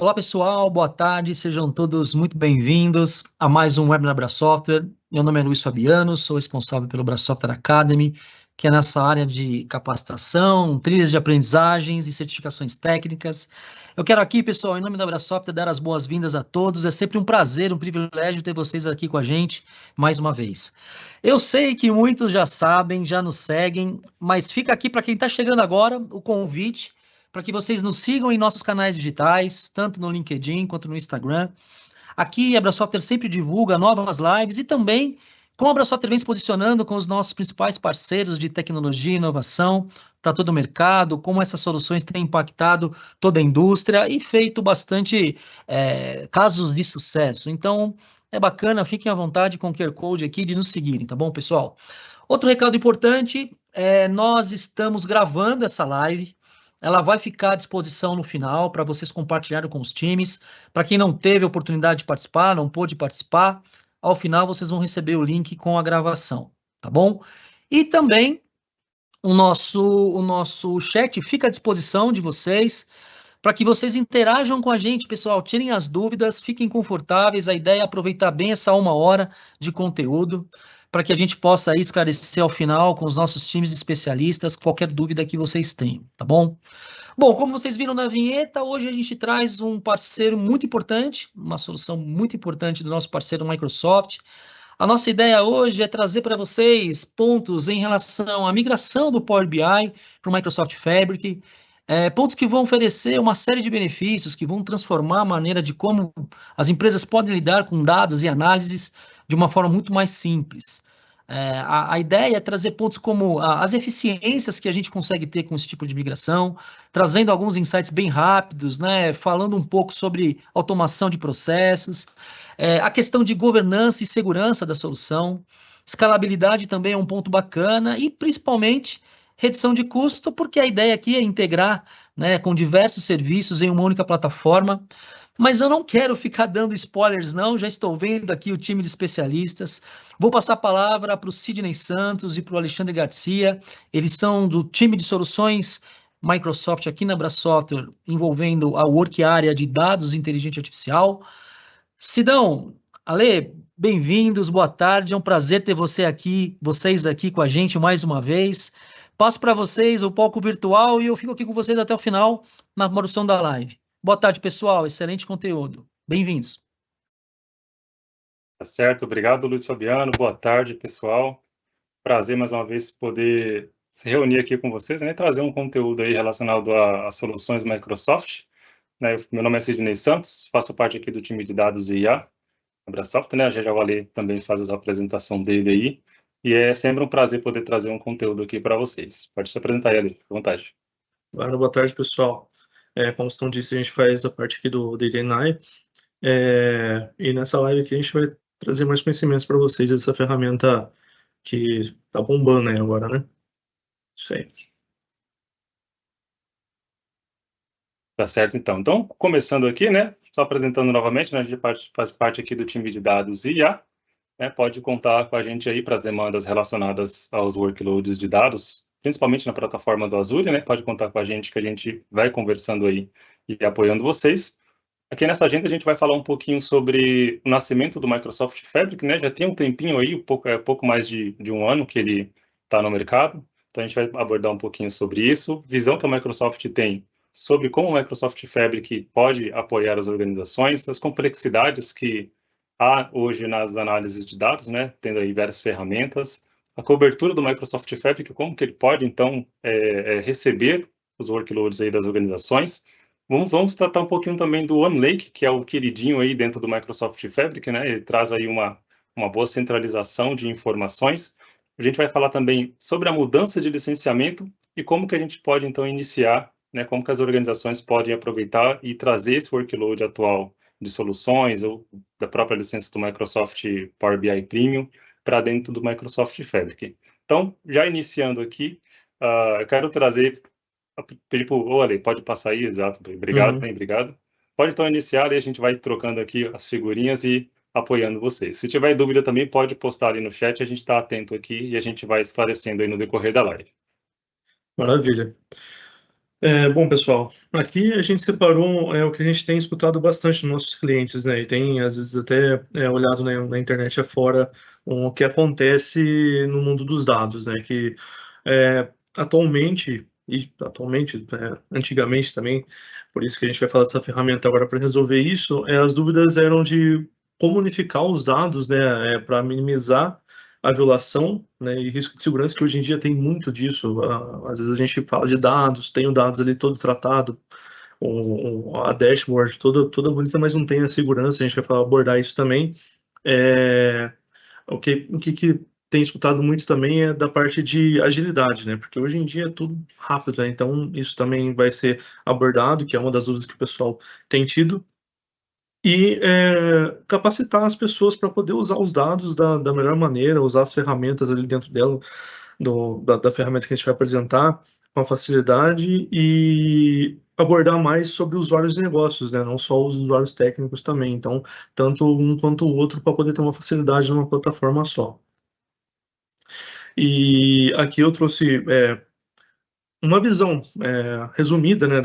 Olá pessoal, boa tarde, sejam todos muito bem-vindos a mais um webinar Bra Software. Meu nome é Luiz Fabiano, sou responsável pelo Bra Software Academy, que é nessa área de capacitação, trilhas de aprendizagens e certificações técnicas. Eu quero aqui, pessoal, em nome da Bra Software, dar as boas-vindas a todos. É sempre um prazer, um privilégio ter vocês aqui com a gente mais uma vez. Eu sei que muitos já sabem, já nos seguem, mas fica aqui para quem está chegando agora o convite para que vocês nos sigam em nossos canais digitais, tanto no LinkedIn quanto no Instagram. Aqui a Abrasoftware sempre divulga novas lives e também como a Abrasoftware vem se posicionando com os nossos principais parceiros de tecnologia e inovação para todo o mercado, como essas soluções têm impactado toda a indústria e feito bastante casos de sucesso. Então, é bacana, fiquem à vontade com o QR Code aqui de nos seguirem, tá bom, pessoal? Outro recado importante, nós estamos gravando essa live, ela vai ficar à disposição no final para vocês compartilharem com os times. Para quem não teve a oportunidade de participar, não pôde participar, ao final vocês vão receber o link com a gravação, tá bom? E também o nosso chat fica à disposição de vocês para que vocês interajam com a gente, pessoal. Tirem as dúvidas, fiquem confortáveis. A ideia é aproveitar bem essa uma hora de conteúdo para que a gente possa aí esclarecer ao final com os nossos times especialistas qualquer dúvida que vocês tenham, tá bom? Bom, como vocês viram na vinheta, hoje a gente traz um parceiro muito importante, uma solução muito importante do nosso parceiro Microsoft. A nossa ideia hoje é trazer para vocês pontos em relação à migração do Power BI para o Microsoft Fabric, pontos que vão oferecer uma série de benefícios, que vão transformar a maneira de como as empresas podem lidar com dados e análises de uma forma muito mais simples. A ideia é trazer pontos como as eficiências que a gente consegue ter com esse tipo de migração, trazendo alguns insights bem rápidos, né, falando um pouco sobre automação de processos, a questão de governança e segurança da solução, escalabilidade também é um ponto bacana e principalmente redução de custo, porque a ideia aqui é integrar, né, com diversos serviços em uma única plataforma. Mas eu não quero ficar dando spoilers, não. Já estou vendo aqui o time de especialistas. Vou passar a palavra para o Sidney Santos e para o Alexandre Garcia. Eles são do time de soluções Microsoft aqui na Brasoftware, envolvendo a Work Area de dados e inteligência artificial. Sidão, Ale, bem-vindos, boa tarde. É um prazer ter vocês aqui com a gente mais uma vez. Passo para vocês o palco virtual e eu fico aqui com vocês até o final na produção da live. Boa tarde, pessoal. Excelente conteúdo. Bem-vindos. Tá certo, obrigado, Luiz Fabiano. Boa tarde, pessoal. Prazer mais uma vez poder se reunir aqui com vocês, né, e trazer um conteúdo aí relacionado a soluções Microsoft. Né, meu nome é Sidney Santos, faço parte aqui do time de dados e IA da Abrasoft, né? Já o Ale também faz a apresentação dele aí. E é sempre um prazer poder trazer um conteúdo aqui para vocês. Pode se apresentar aí, Ale, fica à vontade. Boa tarde, pessoal. Como o Stone disse, a gente faz a parte aqui do Data AI. E nessa live aqui a gente vai trazer mais conhecimentos para vocês dessa ferramenta que está bombando aí agora, né? Isso aí. Tá certo, então. Então, começando aqui, né? Só apresentando novamente, né? A gente faz parte aqui do time de dados e IA, né? Pode contar com a gente aí para as demandas relacionadas aos workloads de dados, principalmente na plataforma do Azure, né? Pode contar com a gente que a gente vai conversando aí e apoiando vocês. Aqui nessa agenda a gente vai falar um pouquinho sobre o nascimento do Microsoft Fabric, né? Já tem um tempinho aí, pouco mais de um ano que ele está no mercado. Então a gente vai abordar um pouquinho sobre isso, visão que a Microsoft tem sobre como o Microsoft Fabric pode apoiar as organizações, as complexidades que há hoje nas análises de dados, né? Tendo aí várias ferramentas, a cobertura do Microsoft Fabric, como que ele pode então receber os workloads aí das organizações. Vamos tratar um pouquinho também do OneLake, que é o queridinho aí dentro do Microsoft Fabric, né? Ele traz aí uma boa centralização de informações. A gente vai falar também sobre a mudança de licenciamento e como que a gente pode, então, iniciar, né? Como que as organizações podem aproveitar e trazer esse workload atual de soluções ou da própria licença do Microsoft Power BI Premium para dentro do Microsoft Fabric. Então, já iniciando aqui, eu quero trazer... Pedir para o Ale, pode passar aí, exato. Obrigado, bem, obrigado. Pode então iniciar e a gente vai trocando aqui as figurinhas e apoiando vocês. Se tiver dúvida também, pode postar ali no chat, a gente está atento aqui e a gente vai esclarecendo aí no decorrer da live. Maravilha. Bom, pessoal, aqui a gente separou o que a gente tem escutado bastante dos nossos clientes, né? E tem, às vezes, até olhado na internet afora o que acontece no mundo dos dados, né? Que atualmente, antigamente também, por isso que a gente vai falar dessa ferramenta agora para resolver isso, as dúvidas eram de como unificar os dados, né? Para minimizar a violação, né, e risco de segurança, que hoje em dia tem muito disso. Às vezes a gente fala de dados, tem os dados ali todo tratado, a dashboard toda bonita, mas não tem a segurança, a gente vai abordar isso também. O que tem escutado muito também é da parte de agilidade, né, porque hoje em dia é tudo rápido, né, então isso também vai ser abordado, que é uma das dúvidas que o pessoal tem tido. E capacitar as pessoas para poder usar os dados da melhor maneira, usar as ferramentas ali dentro dela, da ferramenta que a gente vai apresentar com facilidade e abordar mais sobre usuários de negócios, né? Não só os usuários técnicos também. Então, tanto um quanto o outro para poder ter uma facilidade numa plataforma só. E aqui eu trouxe uma visão resumida, né,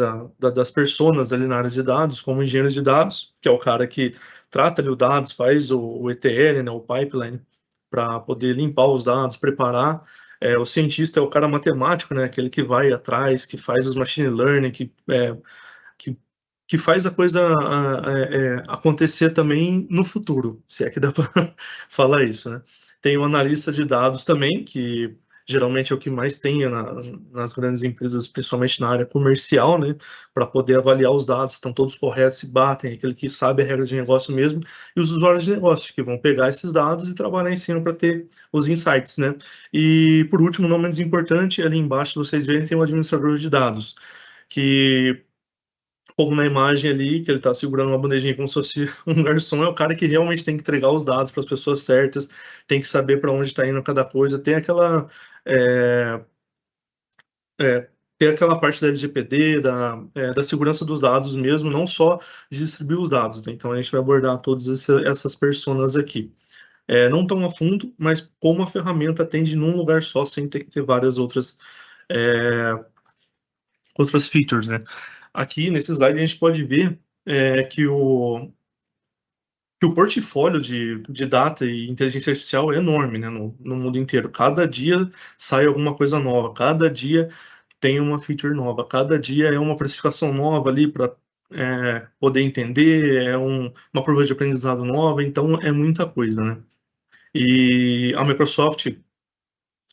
das personas ali na área de dados, como engenheiro de dados, que é o cara que trata ali os dados, faz o ETL, né, o pipeline, para poder limpar os dados, preparar. O cientista é o cara matemático, né, aquele que vai atrás, que faz os machine learning, que, que faz a coisa acontecer também no futuro, se é que dá para falar isso, né? Tem o analista de dados também, que geralmente é o que mais tem nas grandes empresas, principalmente na área comercial, né, para poder avaliar os dados, estão todos corretos, se batem, aquele que sabe a regra de negócio mesmo, e os usuários de negócio, que vão pegar esses dados e trabalhar em cima para ter os insights, né. E, por último, não menos importante, ali embaixo vocês verem, tem um administrador de dados, que, como na imagem ali, que ele está segurando uma bandejinha como se fosse um garçom, é o cara que realmente tem que entregar os dados para as pessoas certas, tem que saber para onde está indo cada coisa, tem aquela ter aquela parte da LGPD, da segurança dos dados mesmo, não só de distribuir os dados, né? Então a gente vai abordar todas essas personas aqui. Não tão a fundo, mas como a ferramenta atende num lugar só, sem ter que ter várias outras features, né? Aqui nesse slide a gente pode ver que o portfólio de data e inteligência artificial é enorme, né, no mundo inteiro. Cada dia sai alguma coisa nova, cada dia tem uma feature nova, cada dia é uma precificação nova ali para poder entender, uma curva de aprendizado nova, então é muita coisa, né? E a Microsoft,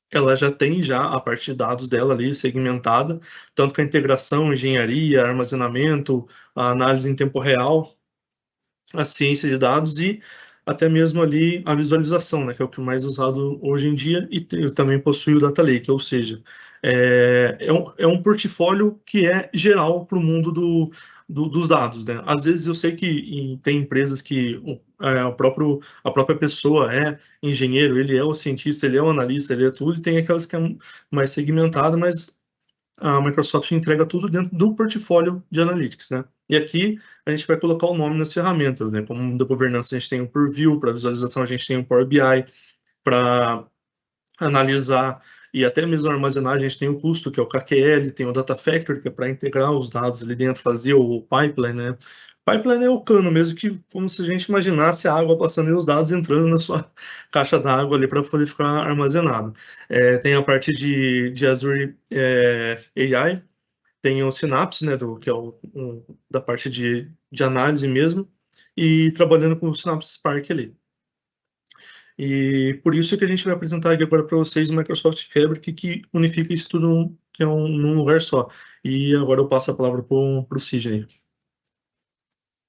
ela já tem a parte de dados dela ali segmentada, tanto com a integração, engenharia, armazenamento, a análise em tempo real, a ciência de dados e até mesmo ali a visualização, né, que é o que é mais usado hoje em dia, e também possui o Data Lake, ou seja, é um portfólio que é geral para o mundo dos dados, né? Às vezes eu sei que tem empresas que a própria pessoa é engenheiro, ele é o cientista, ele é o analista, ele é tudo, e tem aquelas que é mais segmentada, mas a Microsoft entrega tudo dentro do portfólio de Analytics, né? E aqui a gente vai colocar o nome nas ferramentas, né? Como da governança a gente tem o Purview, para visualização a gente tem o Power BI, para analisar e até mesmo a armazenagem a gente tem o custo, que é o KQL, tem o Data Factory, que é para integrar os dados ali dentro, fazer o pipeline, né? Pipeline é o cano mesmo, que como se a gente imaginasse a água passando e os dados entrando na sua caixa d'água ali para poder ficar armazenado. Tem a parte de Azure AI, tem o Synapse, né, que é da parte de análise mesmo, e trabalhando com o Synapse Spark ali. E por isso que a gente vai apresentar aqui agora para vocês o Microsoft Fabric, que unifica isso tudo num lugar só. E agora eu passo a palavra para o Sidney.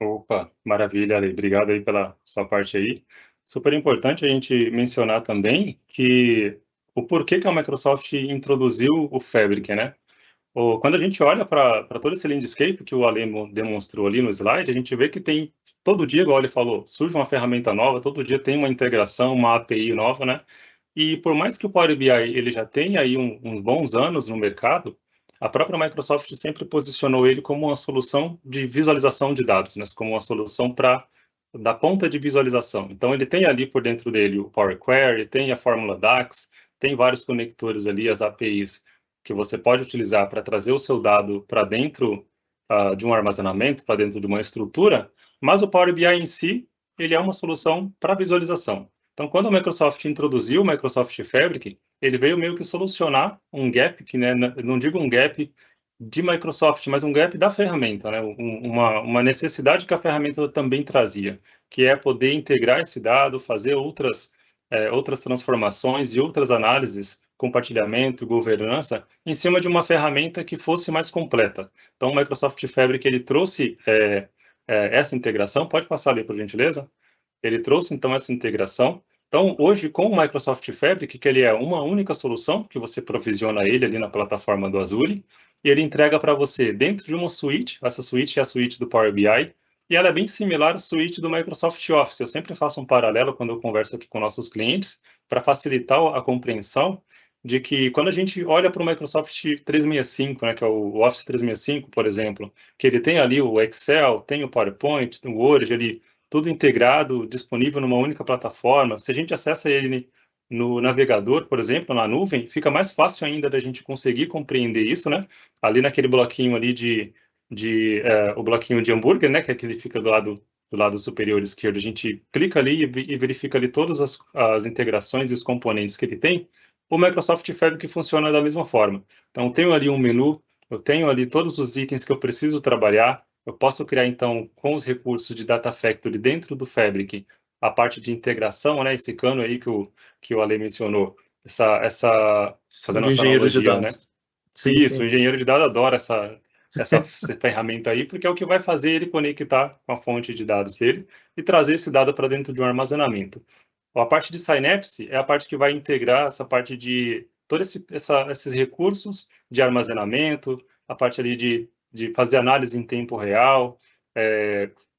Opa, maravilha, Ale. Obrigado aí pela sua parte aí. Super importante a gente mencionar também que o porquê que a Microsoft introduziu o Fabric, né? Quando a gente olha para todo esse landscape que o Ale demonstrou ali no slide, a gente vê que tem, todo dia, igual ele falou, surge uma ferramenta nova, todo dia tem uma integração, uma API nova, né? E por mais que o Power BI ele já tenha aí uns bons anos no mercado, a própria Microsoft sempre posicionou ele como uma solução de visualização de dados, né? Como uma solução da ponta de visualização. Então, ele tem ali por dentro dele o Power Query, tem a fórmula DAX, tem vários conectores ali, as APIs que você pode utilizar para trazer o seu dado para dentro de um armazenamento, para dentro de uma estrutura, mas o Power BI em si, ele é uma solução para visualização. Então, quando a Microsoft introduziu o Microsoft Fabric, ele veio meio que solucionar um gap, que, né, não digo um gap de Microsoft, mas um gap da ferramenta, né? Uma necessidade que a ferramenta também trazia, que é poder integrar esse dado, fazer outras transformações e outras análises, compartilhamento, governança, em cima de uma ferramenta que fosse mais completa. Então, o Microsoft Fabric, ele trouxe essa integração. Pode passar ali, por gentileza? Ele trouxe, então, essa integração. Então, hoje, com o Microsoft Fabric, que ele é uma única solução, que você provisiona ele ali na plataforma do Azure, e ele entrega para você dentro de uma suíte. Essa suíte é a suíte do Power BI, e ela é bem similar à suíte do Microsoft Office. Eu sempre faço um paralelo quando eu converso aqui com nossos clientes, para facilitar a compreensão de que quando a gente olha para o Microsoft 365, né, que é o Office 365, por exemplo, que ele tem ali o Excel, tem o PowerPoint, o Word, ali, tudo integrado, disponível numa única plataforma. Se a gente acessa ele no navegador, por exemplo, na nuvem, fica mais fácil ainda da gente conseguir compreender isso, né? Ali naquele bloquinho ali o bloquinho de hambúrguer, né? Que é aquele que fica do lado superior esquerdo. A gente clica ali e verifica ali todas as integrações e os componentes que ele tem. O Microsoft Fabric funciona da mesma forma. Então, eu tenho ali um menu, eu tenho ali todos os itens que eu preciso trabalhar. Eu posso criar, então, com os recursos de Data Factory dentro do Fabric, a parte de integração, né? Esse cano aí que o Ale mencionou, fazendo essa analogia, né? Sim, Isso, sim. o engenheiro de dados adora essa ferramenta aí, porque é o que vai fazer ele conectar com a fonte de dados dele e trazer esse dado para dentro de um armazenamento. A parte de Synapse é a parte que vai integrar essa parte de todos esses recursos de armazenamento, a parte ali de fazer análise em tempo real,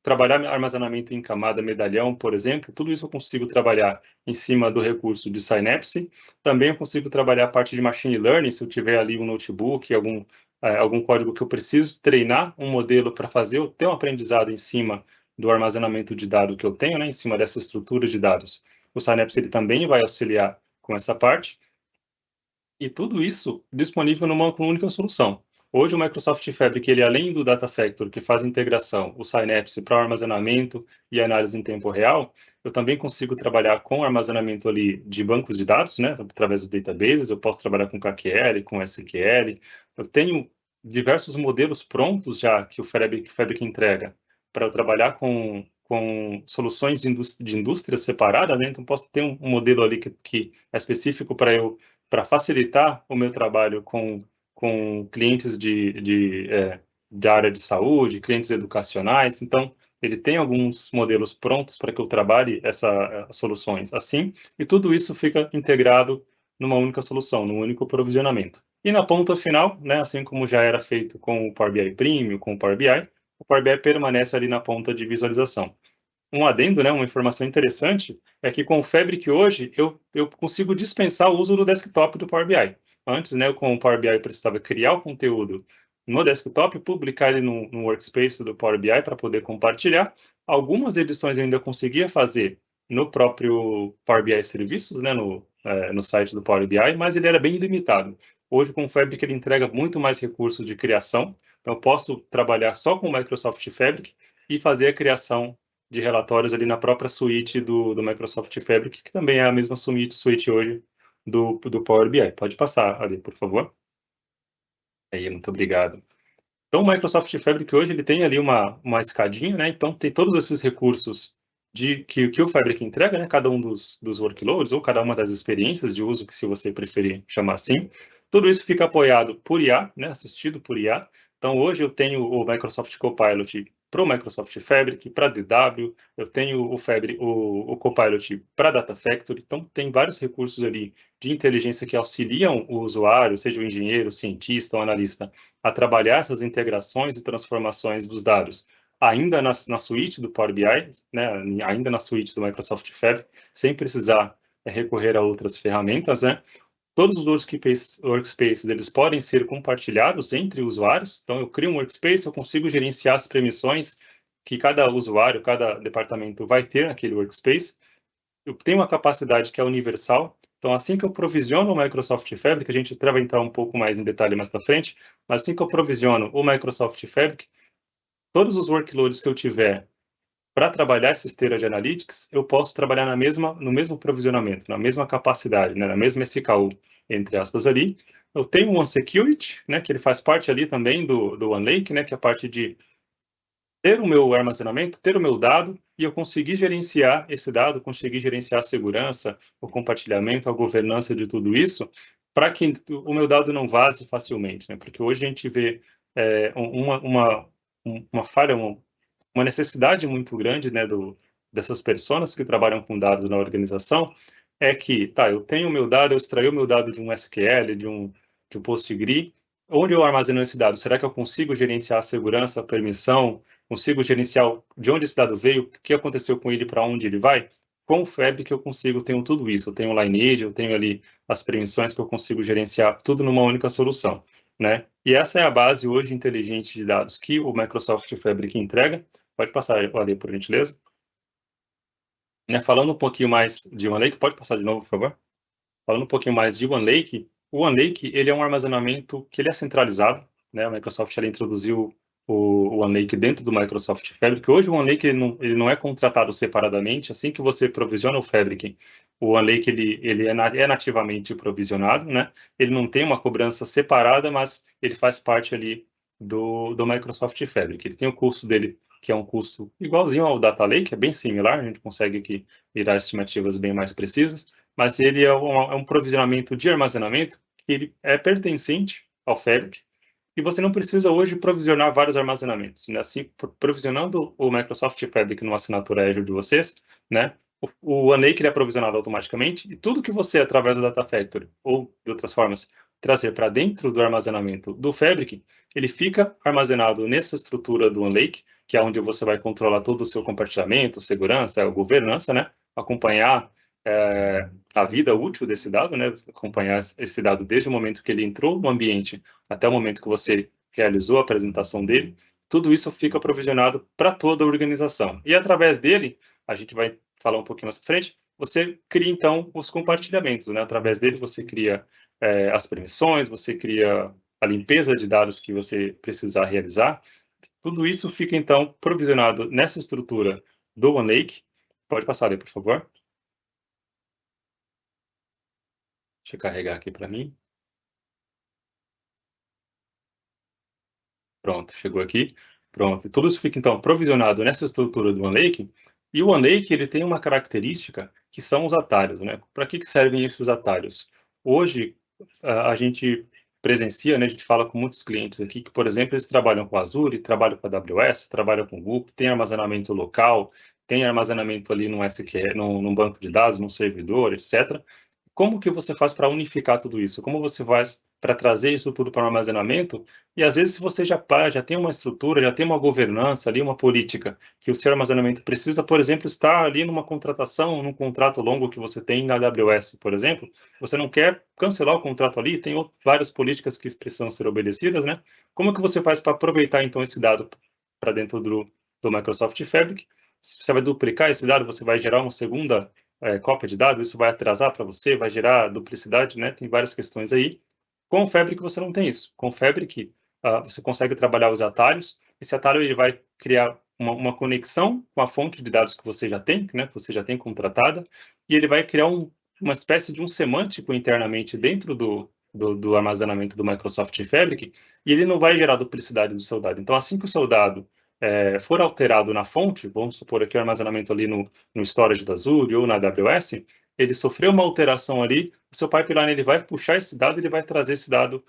trabalhar armazenamento em camada medalhão, por exemplo. Tudo isso eu consigo trabalhar em cima do recurso de Synapse. Também eu consigo trabalhar a parte de Machine Learning, se eu tiver ali um notebook, algum código que eu preciso treinar um modelo para ter um aprendizado em cima do armazenamento de dados que eu tenho, né, em cima dessa estrutura de dados. O Synapse ele também vai auxiliar com essa parte. E tudo isso disponível numa única solução. Hoje o Microsoft Fabric, ele além do Data Factory, que faz a integração, o Synapse para o armazenamento e análise em tempo real, eu também consigo trabalhar com armazenamento ali de bancos de dados, né, através do databases, eu posso trabalhar com KQL, com SQL. Eu tenho diversos modelos prontos já que o Fabric entrega para eu trabalhar com soluções de indústrias separadas, né? Então posso ter um modelo ali que é específico para facilitar o meu trabalho com clientes da área de saúde, clientes educacionais. Então, ele tem alguns modelos prontos para que eu trabalhe essas soluções assim, e tudo isso fica integrado numa única solução, num único provisionamento. E na ponta final, né, assim como já era feito com o Power BI Premium, com o Power BI permanece ali na ponta de visualização. Um adendo, né, uma informação interessante, é que com o Fabric hoje, eu consigo dispensar o uso do desktop do Power BI. Antes, né, com o Power BI eu precisava criar o conteúdo no desktop, publicar ele no workspace do Power BI para poder compartilhar. Algumas edições eu ainda conseguia fazer no próprio Power BI Serviços, né, no site do Power BI, mas ele era bem limitado. Hoje, com o Fabric, ele entrega muito mais recursos de criação, então eu posso trabalhar só com o Microsoft Fabric e fazer a criação de relatórios ali na própria suíte do Microsoft Fabric, que também é a mesma suíte hoje do Power BI. Pode passar ali, por favor. Aí, muito obrigado. Então, o Microsoft Fabric hoje ele tem ali uma escadinha, né? Então, tem todos esses recursos que o Fabric entrega, né? Cada um dos workloads ou cada uma das experiências de uso, que se você preferir chamar assim. Tudo isso fica apoiado por IA, né? Assistido por IA. Então, hoje eu tenho o Microsoft Copilot para o Microsoft Fabric, para DW, eu tenho o Copilot para Data Factory. Então, tem vários recursos ali de inteligência que auxiliam o usuário, seja o engenheiro, o cientista, o analista, a trabalhar essas integrações e transformações dos dados, ainda na suíte do Power BI, né, ainda na suíte do Microsoft Fabric, sem precisar recorrer a outras ferramentas, né? Todos os workspaces eles podem ser compartilhados entre usuários. Então, eu crio um workspace, eu consigo gerenciar as permissões que cada usuário, cada departamento vai ter naquele workspace. Eu tenho uma capacidade que é universal. Então, assim que eu provisiono o Microsoft Fabric, a gente vai entrar um pouco mais em detalhe mais para frente, mas assim que eu provisiono o Microsoft Fabric, todos os workloads que eu tiver para trabalhar essa esteira de Analytics, eu posso trabalhar no mesmo provisionamento, na mesma capacidade, né, na mesma SKU, entre aspas, ali. Eu tenho o OneSecurity, né, que ele faz parte ali também do OneLake, né, que é a parte de ter o meu armazenamento, ter o meu dado, e eu conseguir gerenciar esse dado, conseguir gerenciar a segurança, o compartilhamento, a governança de tudo isso, para que o meu dado não vaze facilmente, né? Porque hoje a gente vê uma falha, uma necessidade muito grande, né, dessas pessoas que trabalham com dados na organização, é que, tá, eu tenho o meu dado, eu extraí o meu dado de um SQL, de um PostgreSQL, onde eu armazeno esse dado? Será que eu consigo gerenciar a segurança, a permissão, consigo gerenciar de onde esse dado veio, o que aconteceu com ele, para onde ele vai? Com o Fabric eu consigo, tenho tudo isso, eu tenho o Lineage, eu tenho ali as permissões que eu consigo gerenciar tudo numa única solução, né? E essa é a base hoje inteligente de dados que o Microsoft Fabric entrega. Pode passar ali, por gentileza. Né, falando um pouquinho mais de OneLake, pode passar de novo, por favor? Falando um pouquinho mais de OneLake, o OneLake ele é um armazenamento que ele é centralizado, né? A Microsoft ela introduziu o OneLake dentro do Microsoft Fabric. Hoje o OneLake ele não é contratado separadamente. Assim que você provisiona o Fabric, o OneLake ele é nativamente provisionado, né? Ele não tem uma cobrança separada, mas ele faz parte ali do Microsoft Fabric. Ele tem o custo dele, que é um custo igualzinho ao Data Lake, é bem similar, a gente consegue aqui virar estimativas bem mais precisas, mas ele é um provisionamento de armazenamento que ele é pertencente ao Fabric, e você não precisa hoje provisionar vários armazenamentos, né? Assim, provisionando o Microsoft Fabric numa assinatura Azure de vocês, né? O OneLake ele é provisionado automaticamente, e tudo que você, através do Data Factory, ou de outras formas, trazer para dentro do armazenamento do Fabric, ele fica armazenado nessa estrutura do OneLake, que é onde você vai controlar todo o seu compartilhamento, segurança, governança, né? Acompanhar a vida útil desse dado, né? Acompanhar esse dado desde o momento que ele entrou no ambiente até o momento que você realizou a apresentação dele. Tudo isso fica provisionado para toda a organização. E através dele, a gente vai falar um pouquinho mais à frente, você cria então os compartilhamentos, né? Através dele você cria as permissões, você cria a limpeza de dados que você precisar realizar. Tudo isso fica então provisionado nessa estrutura do OneLake. Pode passar aí, por favor. Deixa eu carregar aqui para mim. Pronto, chegou aqui. Pronto. Tudo isso fica, então, provisionado nessa estrutura do OneLake. E o OneLake, ele tem uma característica que são os atalhos, né? Para que servem esses atalhos? Hoje, a gente presencia, né? A gente fala com muitos clientes aqui que, por exemplo, eles trabalham com Azure, trabalham com AWS, trabalham com Google, tem armazenamento local, tem armazenamento ali num SQL, num banco de dados, num servidor, etc. Como que você faz para unificar tudo isso? Como você faz para trazer isso tudo para o armazenamento? E às vezes, se você já tem uma estrutura, já tem uma governança ali, uma política, que o seu armazenamento precisa, por exemplo, estar ali numa contratação, num contrato longo que você tem na AWS, por exemplo, você não quer cancelar o contrato ali, tem várias políticas que precisam ser obedecidas, né? Como que você faz para aproveitar, então, esse dado para dentro do Microsoft Fabric? Você vai duplicar esse dado, você vai gerar uma segunda cópia de dados, isso vai atrasar para você, vai gerar duplicidade, né? Tem várias questões aí. Com o Fabric você não tem isso. Com o Fabric você consegue trabalhar os atalhos. Esse atalho ele vai criar uma conexão com a fonte de dados que você já tem, né? Que você já tem contratada, e ele vai criar uma espécie de um semântico internamente dentro do armazenamento do Microsoft Fabric, e ele não vai gerar duplicidade do seu dado. Então, assim que o seu dado for alterado na fonte, vamos supor aqui o armazenamento ali no storage da Azure ou na AWS, ele sofreu uma alteração ali, o seu pipeline ele vai puxar esse dado, ele vai trazer esse dado,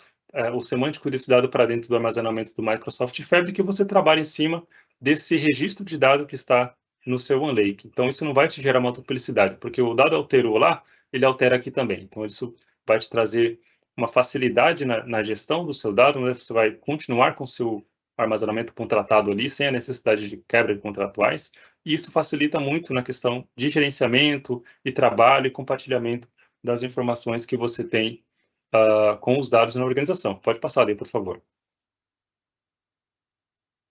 o semântico desse dado para dentro do armazenamento do Microsoft Fabric, e você trabalha em cima desse registro de dado que está no seu OneLake. Então, isso não vai te gerar uma duplicidade, porque o dado alterou lá, ele altera aqui também. Então, isso vai te trazer uma facilidade na gestão do seu dado, né? Você vai continuar com o seu armazenamento contratado ali, sem a necessidade de quebra de contratuais, e isso facilita muito na questão de gerenciamento e trabalho e compartilhamento das informações que você tem com os dados na organização. Pode passar ali, por favor.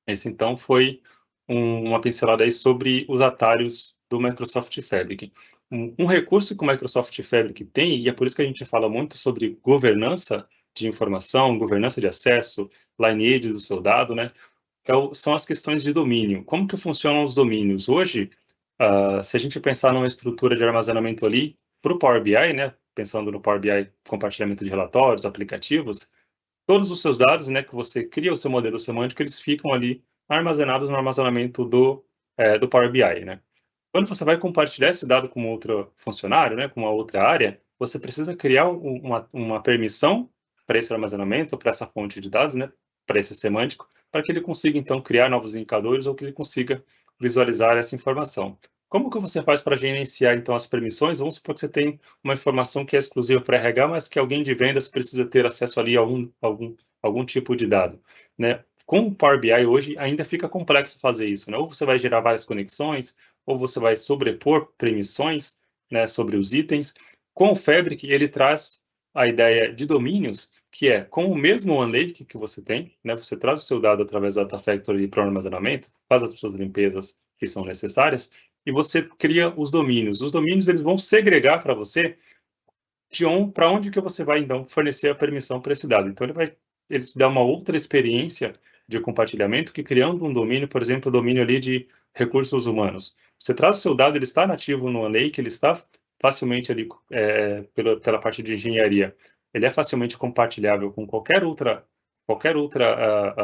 Esse, então, foi uma pincelada aí sobre os atalhos do Microsoft Fabric. Um recurso que o Microsoft Fabric tem, e é por isso que a gente fala muito sobre governança de informação, governança de acesso, lineage do seu dado, né? São as questões de domínio. Como que funcionam os domínios? Hoje, se a gente pensar numa estrutura de armazenamento ali, para o Power BI, né? Pensando no Power BI, compartilhamento de relatórios, aplicativos, todos os seus dados, né, que você cria o seu modelo semântico, eles ficam ali armazenados no armazenamento do Power BI, né? Quando você vai compartilhar esse dado com outro funcionário, né, com uma outra área, você precisa criar uma permissão para esse armazenamento, para essa fonte de dados, né, para esse semântico, para que ele consiga, então, criar novos indicadores ou que ele consiga visualizar essa informação. Como que você faz para gerenciar, então, as permissões? Vamos supor que você tem uma informação que é exclusiva para RH, mas que alguém de vendas precisa ter acesso ali a algum tipo de dado, né? Com o Power BI hoje, ainda fica complexo fazer isso, né? Ou você vai gerar várias conexões, ou você vai sobrepor permissões, né, sobre os itens. Com o Fabric, ele traz a ideia de domínios, que é com o mesmo OneLake que você tem, né, você traz o seu dado através do Data Factory para o armazenamento, faz as suas limpezas que são necessárias, e você cria os domínios. Os domínios eles vão segregar para você para onde que você vai, então, fornecer a permissão para esse dado. Então, ele te dá uma outra experiência de compartilhamento que, criando um domínio, por exemplo, o domínio ali de recursos humanos. Você traz o seu dado, ele está nativo no OneLake, ele está facilmente ali pela parte de engenharia. Ele é facilmente compartilhável com qualquer outra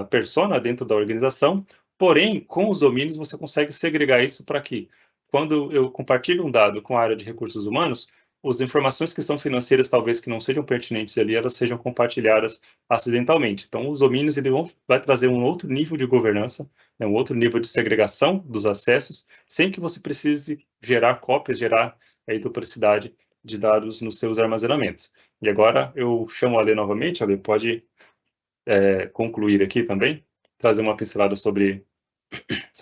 persona dentro da organização, porém, com os domínios, você consegue segregar isso para que, quando eu compartilho um dado com a área de recursos humanos, as informações que são financeiras, talvez que não sejam pertinentes ali, elas sejam compartilhadas acidentalmente. Então, os domínios vai trazer um outro nível de governança, né, um outro nível de segregação dos acessos, sem que você precise gerar cópias, gerar aí duplicidade de dados nos seus armazenamentos. E agora eu chamo a Ale novamente. Ale, pode concluir aqui também, trazer uma pincelada sobre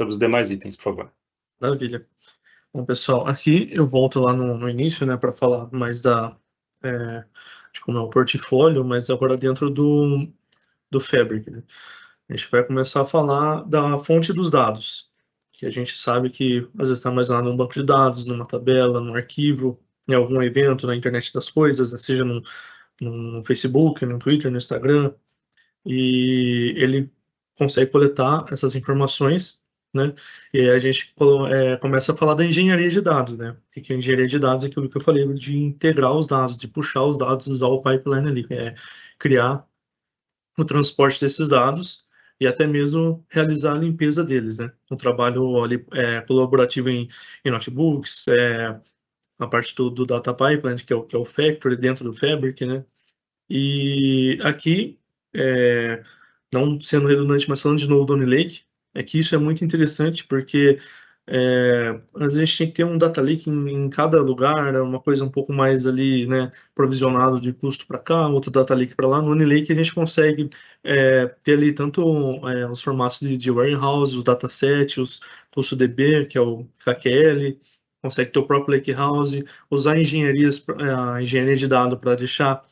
os demais itens, por favor. Maravilha. Bom, pessoal, aqui eu volto lá no início, né, para falar mais de como é o portfólio, mas agora dentro do Fabric, né? A gente vai começar a falar da fonte dos dados, que a gente sabe que às vezes está mais lá num banco de dados, numa tabela, num arquivo, em algum evento na internet das coisas, né, seja no Facebook, no Twitter, no Instagram, e ele consegue coletar essas informações, né? E aí a gente começa a falar da engenharia de dados, né? O que é engenharia de dados? É aquilo que eu falei de integrar os dados, de puxar os dados, usar o pipeline ali, criar o transporte desses dados e até mesmo realizar a limpeza deles, né? Um trabalho ali, colaborativo em notebooks, a parte do data pipeline, que é o Factory dentro do Fabric, né? E aqui, não sendo redundante, mas falando de novo do OneLake, é que isso é muito interessante porque às vezes a gente tem que ter um data lake em cada lugar, uma coisa um pouco mais ali, né, provisionado de custo para cá, outro data lake para lá. No OneLake a gente consegue ter ali tanto os formatos de warehouse, os datasets, os CustomDB, que é o KQL, consegue ter o próprio lakehouse, usar a engenharia de dados para deixar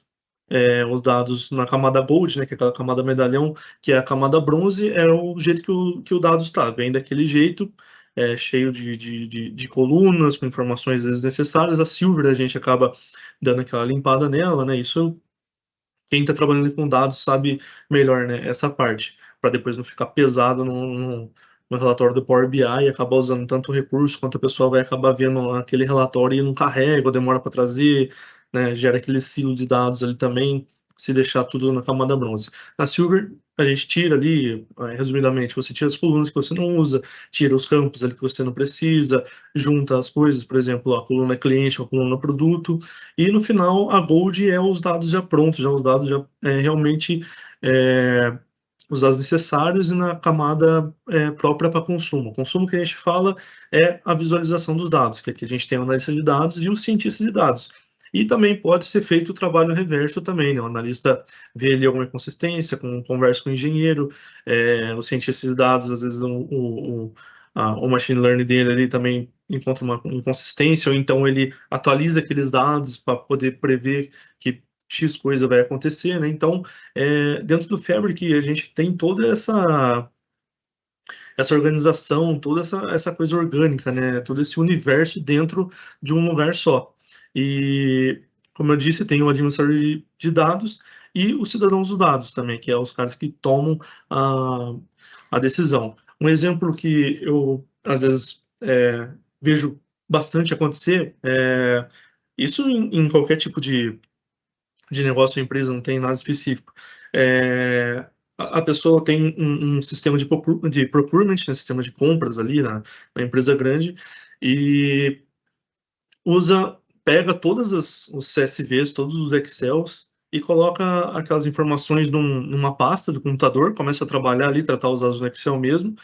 os dados na camada Gold, né, que é aquela camada medalhão, que é a camada bronze, é o jeito que o dado está, vem daquele jeito, cheio de colunas, com informações desnecessárias. A Silver a gente acaba dando aquela limpada nela, né, isso quem está trabalhando com dados sabe melhor, né, essa parte, para depois não ficar pesado no relatório do Power BI e acabar usando tanto recurso quanto a pessoa vai acabar vendo aquele relatório e não carrega, ou demora para trazer, né, gera aquele silo de dados ali também, se deixar tudo na camada bronze. Na Silver, a gente tira ali, resumidamente, você tira as colunas que você não usa, tira os campos ali que você não precisa, junta as coisas, por exemplo, a coluna cliente, a coluna produto, e no final a Gold é os dados já prontos, já os dados já realmente os dados necessários e na camada própria para consumo. O consumo que a gente fala é a visualização dos dados, que aqui a gente tem o analista de dados e o cientista de dados. E também pode ser feito o trabalho reverso também, né? O analista vê ali alguma inconsistência, conversa com o engenheiro, o cientista de dados, às vezes o machine learning dele ali também encontra uma inconsistência, ou então ele atualiza aqueles dados para poder prever que X coisa vai acontecer, né? Então, dentro do Fabric, a gente tem toda essa organização, toda essa coisa orgânica, né? Todo esse universo dentro de um lugar só. E, como eu disse, tem o administrador de dados e os cidadãos dos dados também, que é os caras que tomam a decisão. Um exemplo que eu, às vezes, vejo bastante acontecer, isso em qualquer tipo de negócio ou empresa, não tem nada específico. A pessoa tem um sistema de procurement, né, sistema de compras ali na empresa grande, e pega todas os CSVs, todos os Excels, e coloca aquelas informações numa pasta do computador, começa a trabalhar ali, tratar os dados no Excel mesmo,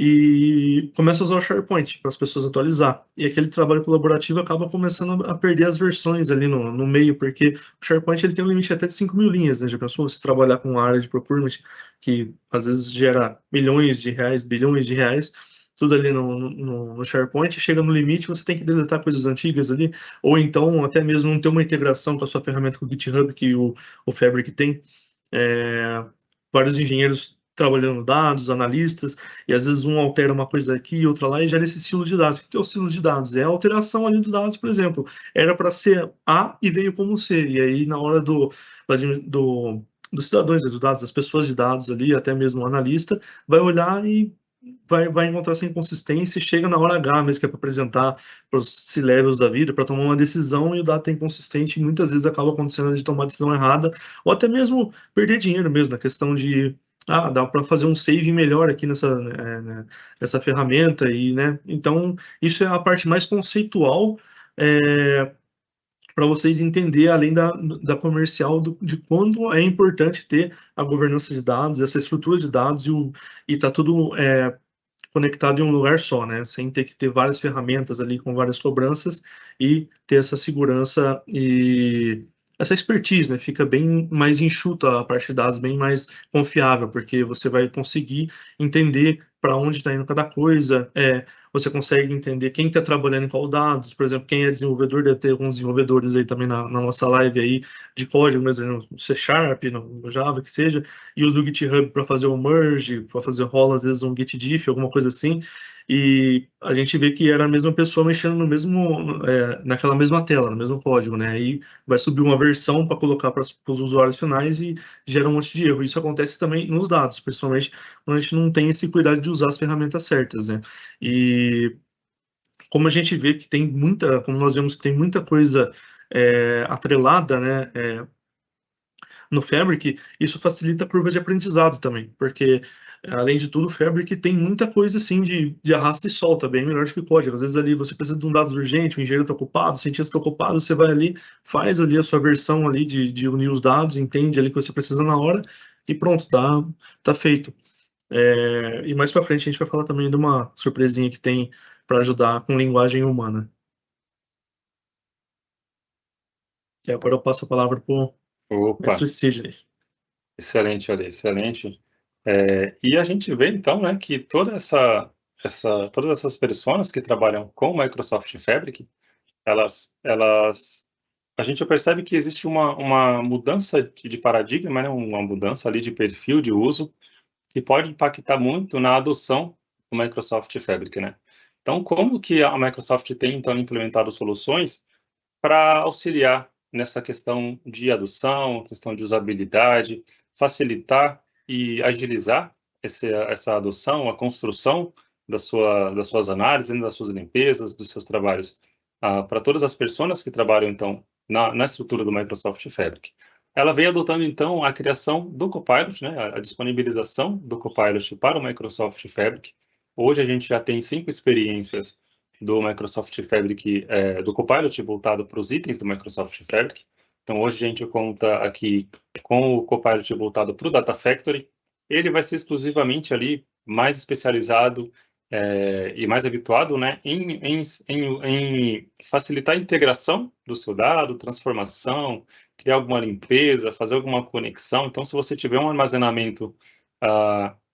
e começa a usar o SharePoint para as pessoas atualizar. E aquele trabalho colaborativo acaba começando a perder as versões ali no meio, porque o SharePoint ele tem um limite até de 5.000 linhas, né? Já pensou você trabalhar com uma área de procurement que às vezes gera milhões de reais, bilhões de reais, tudo ali no SharePoint, chega no limite, você tem que deletar coisas antigas ali, ou então até mesmo não ter uma integração com a sua ferramenta com o GitHub que o Fabric tem. Vários engenheiros trabalhando dados, analistas, e às vezes um altera uma coisa aqui e outra lá e gera esse silo de dados. O que é o silo de dados? É a alteração ali dos dados, por exemplo. Era para ser A e veio como C. E aí, na hora dos cidadãos, dos dados, das pessoas de dados ali, até mesmo o analista, vai olhar e vai encontrar essa inconsistência e chega na hora H mesmo, que é para apresentar para os C-levels da vida, para tomar uma decisão e o dado é inconsistente e muitas vezes acaba acontecendo de tomar a decisão errada ou até mesmo perder dinheiro mesmo, na questão de dá para fazer um save melhor aqui nessa ferramenta e, né? Então, isso é a parte mais conceitual para vocês entenderem, além da comercial, de quando é importante ter a governança de dados, essa estrutura de dados e tá tudo conectado em um lugar só, né? Sem ter que ter várias ferramentas ali com várias cobranças e ter essa segurança e essa expertise, né? Fica bem mais enxuta a parte de dados, bem mais confiável, porque você vai conseguir entender para onde está indo cada coisa, você consegue entender quem está trabalhando em qual dados, por exemplo, quem é desenvolvedor, deve ter alguns desenvolvedores aí também na nossa live aí, de código, mesmo no C Sharp, no Java, que seja, e usa o GitHub para fazer o merge, para fazer rola, às vezes um git diff, alguma coisa assim, e a gente vê que era a mesma pessoa mexendo naquela mesma tela, no mesmo código, né, aí vai subir uma versão para colocar para os usuários finais e gera um monte de erro. Isso acontece também nos dados, principalmente quando a gente não tem esse cuidado de usar as ferramentas certas, né, e como a gente vê que tem como nós vemos que tem muita coisa atrelada, né, no Fabric, isso facilita a curva de aprendizado também, porque, além de tudo, o Fabric tem muita coisa assim de arrasta e solta, bem melhor do que o código. Às vezes ali você precisa de um dado urgente, o engenheiro está ocupado, o cientista está ocupado, você vai ali, faz ali a sua versão ali de unir os dados, entende ali que você precisa na hora e pronto, tá feito. E mais para frente a gente vai falar também de uma surpresinha que tem para ajudar com linguagem humana. E agora eu passo a palavra para o mestre Sidney. Excelente, Ali, excelente. E a gente vê, então, né, que todas essas pessoas que trabalham com o Microsoft Fabric, a gente percebe que existe uma mudança de paradigma, né, uma mudança ali de perfil de uso, que pode impactar muito na adoção do Microsoft Fabric, né? Então, como que a Microsoft tem, então, implementado soluções para auxiliar nessa questão de adoção, questão de usabilidade, facilitar e agilizar essa adoção, a construção das suas análises, das suas limpezas, dos seus trabalhos, para todas as pessoas que trabalham, então, na estrutura do Microsoft Fabric. Ela vem adotando, então, a criação do Copilot, né, a disponibilização do Copilot para o Microsoft Fabric. Hoje a gente já tem 5 experiências do Microsoft Fabric, do Copilot voltado para os itens do Microsoft Fabric. Então, hoje a gente conta aqui com o Copilot voltado para o Data Factory. Ele vai ser exclusivamente ali mais especializado e mais habituado, né, em facilitar a integração do seu dado, transformação, criar alguma limpeza, fazer alguma conexão. Então, se você tiver um armazenamento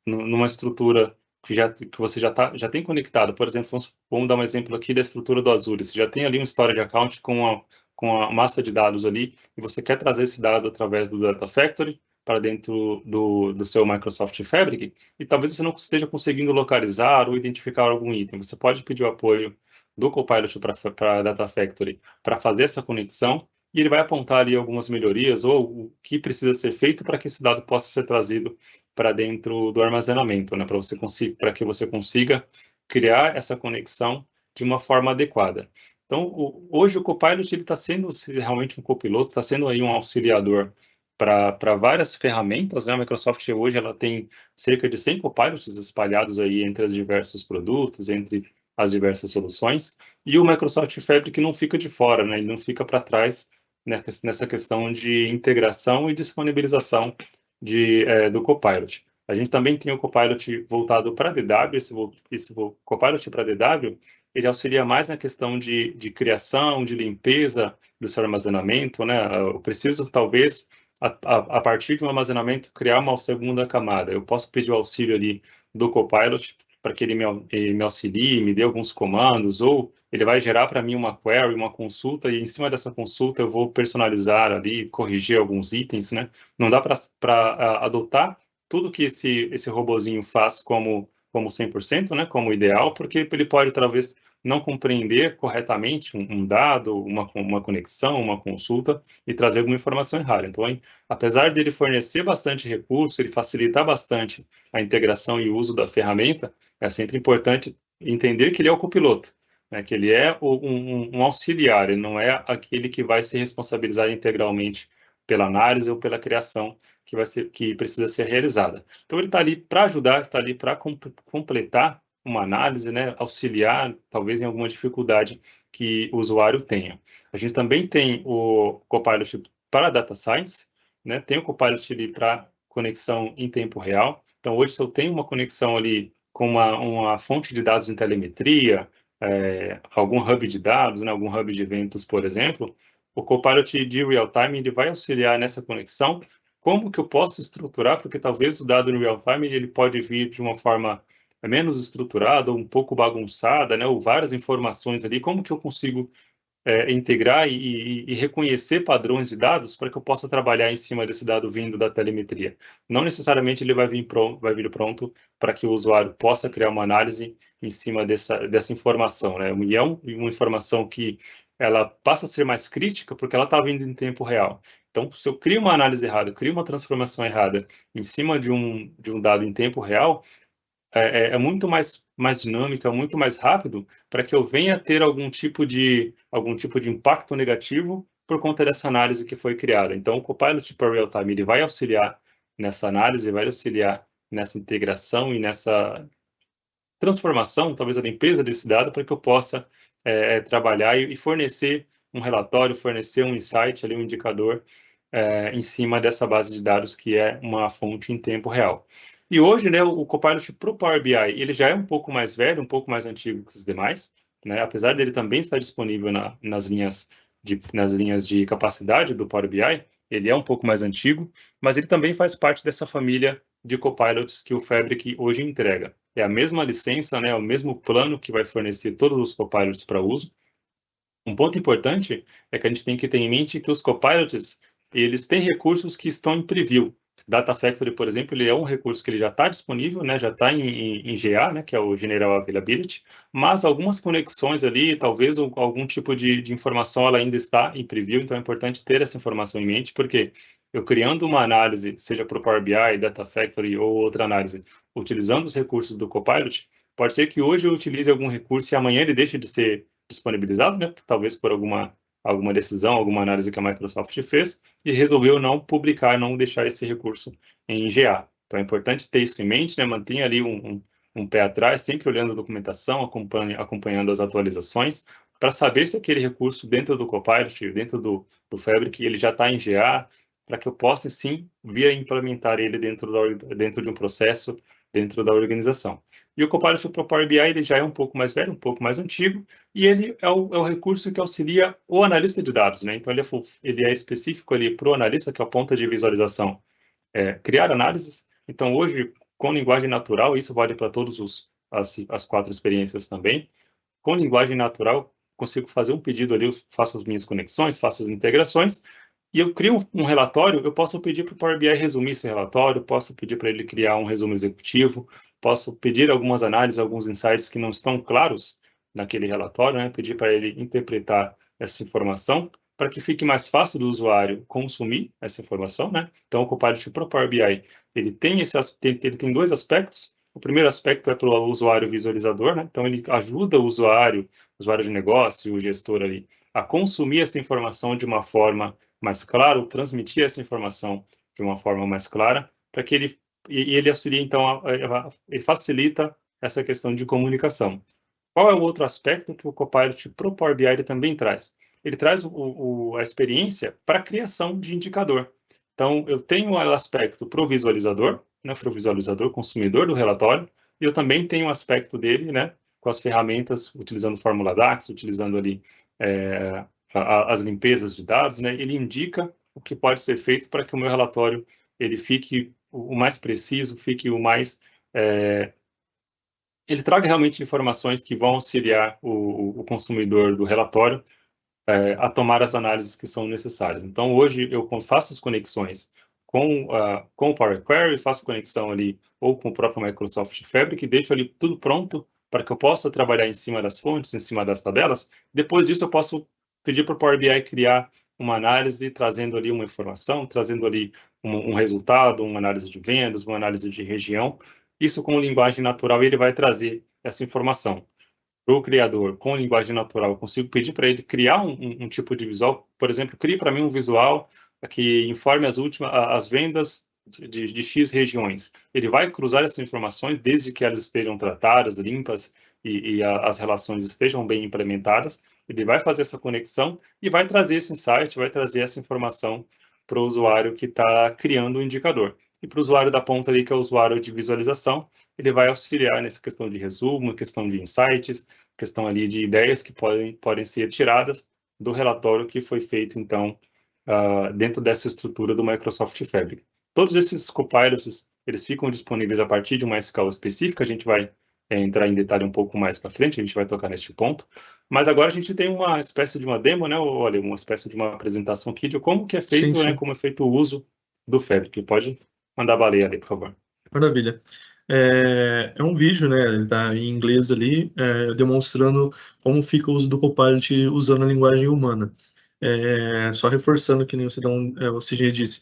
numa estrutura que você já tem conectado, por exemplo, vamos dar um exemplo aqui da estrutura do Azure, você já tem ali um storage account com a massa de dados ali, e você quer trazer esse dado através do Data Factory, para dentro do seu Microsoft Fabric, e talvez você não esteja conseguindo localizar ou identificar algum item. Você pode pedir o apoio do Copilot para a Data Factory para fazer essa conexão, e ele vai apontar ali algumas melhorias ou o que precisa ser feito para que esse dado possa ser trazido para dentro do armazenamento, né, para que você consiga criar essa conexão de uma forma adequada. Então, hoje o Copilot está sendo realmente um copiloto, está sendo aí um auxiliador para várias ferramentas, né? A Microsoft hoje ela tem cerca de 100 Copilots espalhados aí entre os diversos produtos, entre as diversas soluções, e o Microsoft Fabric não fica de fora, né? Ele não fica para trás nessa questão de integração e disponibilização do Copilot. A gente também tem o Copilot voltado para DW, esse Copilot para DW, ele auxilia mais na questão de criação, de limpeza do seu armazenamento, né? Eu preciso, talvez, a partir de um armazenamento, criar uma segunda camada. Eu posso pedir o auxílio ali do Copilot para que ele me auxilie, me dê alguns comandos, ou ele vai gerar para mim uma query, uma consulta, e em cima dessa consulta eu vou personalizar ali, corrigir alguns itens, né? Não dá para adotar tudo que esse robozinho faz como 100%, né, como ideal, porque ele pode, talvez, não compreender corretamente um dado, uma conexão, uma consulta, e trazer alguma informação errada. Então, apesar dele fornecer bastante recurso, ele facilitar bastante a integração e o uso da ferramenta, é sempre importante entender que ele é o copiloto, né, que ele é um auxiliar, ele não é aquele que vai se responsabilizar integralmente pela análise ou pela criação que precisa ser realizada. Então, ele está ali para ajudar, está ali para completar uma análise, né, auxiliar, talvez em alguma dificuldade que o usuário tenha. A gente também tem o Copilot para Data Science, né, tem o Copilot ali para conexão em tempo real. Então, hoje, se eu tenho uma conexão ali com uma fonte de dados em telemetria, algum hub de dados, né, algum hub de eventos, por exemplo, o Copilot de real-time ele vai auxiliar nessa conexão. Como que eu posso estruturar? Porque talvez o dado no real-time ele pode vir de uma forma menos estruturada, ou um pouco bagunçada, né? Ou várias informações ali. Como que eu consigo integrar e reconhecer padrões de dados para que eu possa trabalhar em cima desse dado vindo da telemetria? Não necessariamente ele vai vir pronto para que o usuário possa criar uma análise em cima dessa informação, né? E é uma informação que ela passa a ser mais crítica porque ela está vindo em tempo real. Então, se eu crio uma análise errada, crio uma transformação errada em cima de um dado em tempo real, é muito mais dinâmica, muito mais rápido para que eu venha ter algum tipo de impacto negativo por conta dessa análise que foi criada. Então, o Copilot para Real-Time ele vai auxiliar nessa análise, vai auxiliar nessa integração e nessa transformação, talvez a limpeza desse dado, para que eu possa trabalhar e fornecer um relatório, fornecer um insight, ali, um indicador em cima dessa base de dados que é uma fonte em tempo real. E hoje, né, o Copilot para o Power BI, ele já é um pouco mais velho, um pouco mais antigo que os demais, né? Apesar dele também estar disponível nas linhas de capacidade do Power BI, ele é um pouco mais antigo, mas ele também faz parte dessa família de Copilots que o Fabric hoje entrega. É a mesma licença, né, o mesmo plano que vai fornecer todos os Copilots para uso. Um ponto importante é que a gente tem que ter em mente que os Copilots, eles têm recursos que estão em preview. Data Factory, por exemplo, ele é um recurso que ele já está disponível, né, já está em GA, né, que é o General Availability, mas algumas conexões ali, talvez algum tipo de informação, ela ainda está em preview, então é importante ter essa informação em mente, porque eu criando uma análise, seja para o Power BI, Data Factory ou outra análise, utilizando os recursos do Copilot, pode ser que hoje eu utilize algum recurso e amanhã ele deixe de ser disponibilizado, né, talvez por alguma decisão, alguma análise que a Microsoft fez, e resolveu não publicar, não deixar esse recurso em GA. Então é importante ter isso em mente, né? Mantenha ali um pé atrás, sempre olhando a documentação, acompanhando as atualizações, para saber se aquele recurso dentro do Copilot, dentro do Fabric, ele já está em GA, para que eu possa, sim, vir a implementar ele dentro de um processo, dentro da organização. E o Copilot para o Power BI ele já é um pouco mais velho, um pouco mais antigo, e ele é o recurso que auxilia o analista de dados, né? Então, ele é específico ali para o analista, que é a ponta de visualização, criar análises. Então, hoje, com linguagem natural, isso vale para todas as 4 experiências também, com linguagem natural, consigo fazer um pedido ali, faço as minhas conexões, faço as integrações, e eu crio um relatório, eu posso pedir para o Power BI resumir esse relatório, posso pedir para ele criar um resumo executivo, posso pedir algumas análises, alguns insights que não estão claros naquele relatório, né? Pedir para ele interpretar essa informação para que fique mais fácil do usuário consumir essa informação, né? Então, o Copilot para o Power BI, ele tem dois aspectos. O primeiro aspecto é para o usuário visualizador, né? Então, ele ajuda o usuário de negócio, o gestor ali, a consumir essa informação de uma forma mais clara, transmitir essa informação de uma forma mais clara, para que ele auxilia, então, ele facilita essa questão de comunicação. Qual é o outro aspecto que o Copilot para o Power BI ele também traz? Ele traz a experiência para a criação de indicador. Então, eu tenho o aspecto para o visualizador, né, para o visualizador consumidor do relatório, e eu também tenho o aspecto dele, né, com as ferramentas, utilizando Fórmula DAX, utilizando ali as limpezas de dados, né, ele indica o que pode ser feito para que o meu relatório ele fique o mais preciso, fique o mais... ele traga realmente informações que vão auxiliar o consumidor do relatório a tomar as análises que são necessárias. Então, hoje, eu faço as conexões com o Power Query, faço conexão ali ou com o próprio Microsoft Fabric, deixo ali tudo pronto para que eu possa trabalhar em cima das fontes, em cima das tabelas. Depois disso, eu posso pedir para o Power BI criar uma análise, trazendo ali uma informação, trazendo ali um resultado, uma análise de vendas, uma análise de região. Isso com linguagem natural, ele vai trazer essa informação. Para o criador, com linguagem natural, eu consigo pedir para ele criar um tipo de visual. Por exemplo, crie para mim um visual que informe as vendas de X regiões. Ele vai cruzar essas informações desde que elas estejam tratadas, limpas e as relações estejam bem implementadas. Ele vai fazer essa conexão e vai trazer esse insight, vai trazer essa informação para o usuário que está criando o indicador. E para o usuário da ponta ali, que é o usuário de visualização, ele vai auxiliar nessa questão de resumo, questão de insights, questão ali de ideias que podem ser tiradas do relatório que foi feito, então, dentro dessa estrutura do Microsoft Fabric. Todos esses copilots, eles ficam disponíveis a partir de uma escala específica, a gente vai entrar em detalhe um pouco mais para frente, a gente vai tocar neste ponto, mas agora a gente tem uma espécie de uma demo, né, olha, uma espécie de uma apresentação aqui de como que é feito, Sim. né, como é feito o uso do Fabric. Pode mandar baleia ali, por favor. Maravilha. É um vídeo, né? Ele tá em inglês ali, demonstrando como fica o uso do Copilot usando a linguagem humana. Só reforçando que nem você já disse.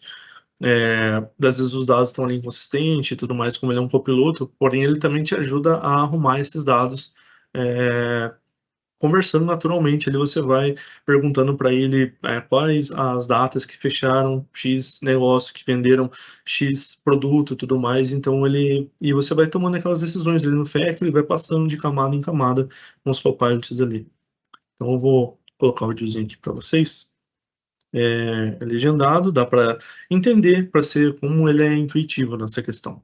Às vezes os dados estão ali inconsistentes e tudo mais, como ele é um copiloto, porém ele também te ajuda a arrumar esses dados conversando naturalmente. Ali você vai perguntando para ele quais as datas que fecharam X negócio, que venderam X produto e tudo mais. Então e você vai tomando aquelas decisões ali no Factory e vai passando de camada em camada com os copilots ali. Então eu vou colocar o videozinho aqui para vocês. É legendado, dá para entender, para ser como ele é intuitivo nessa questão.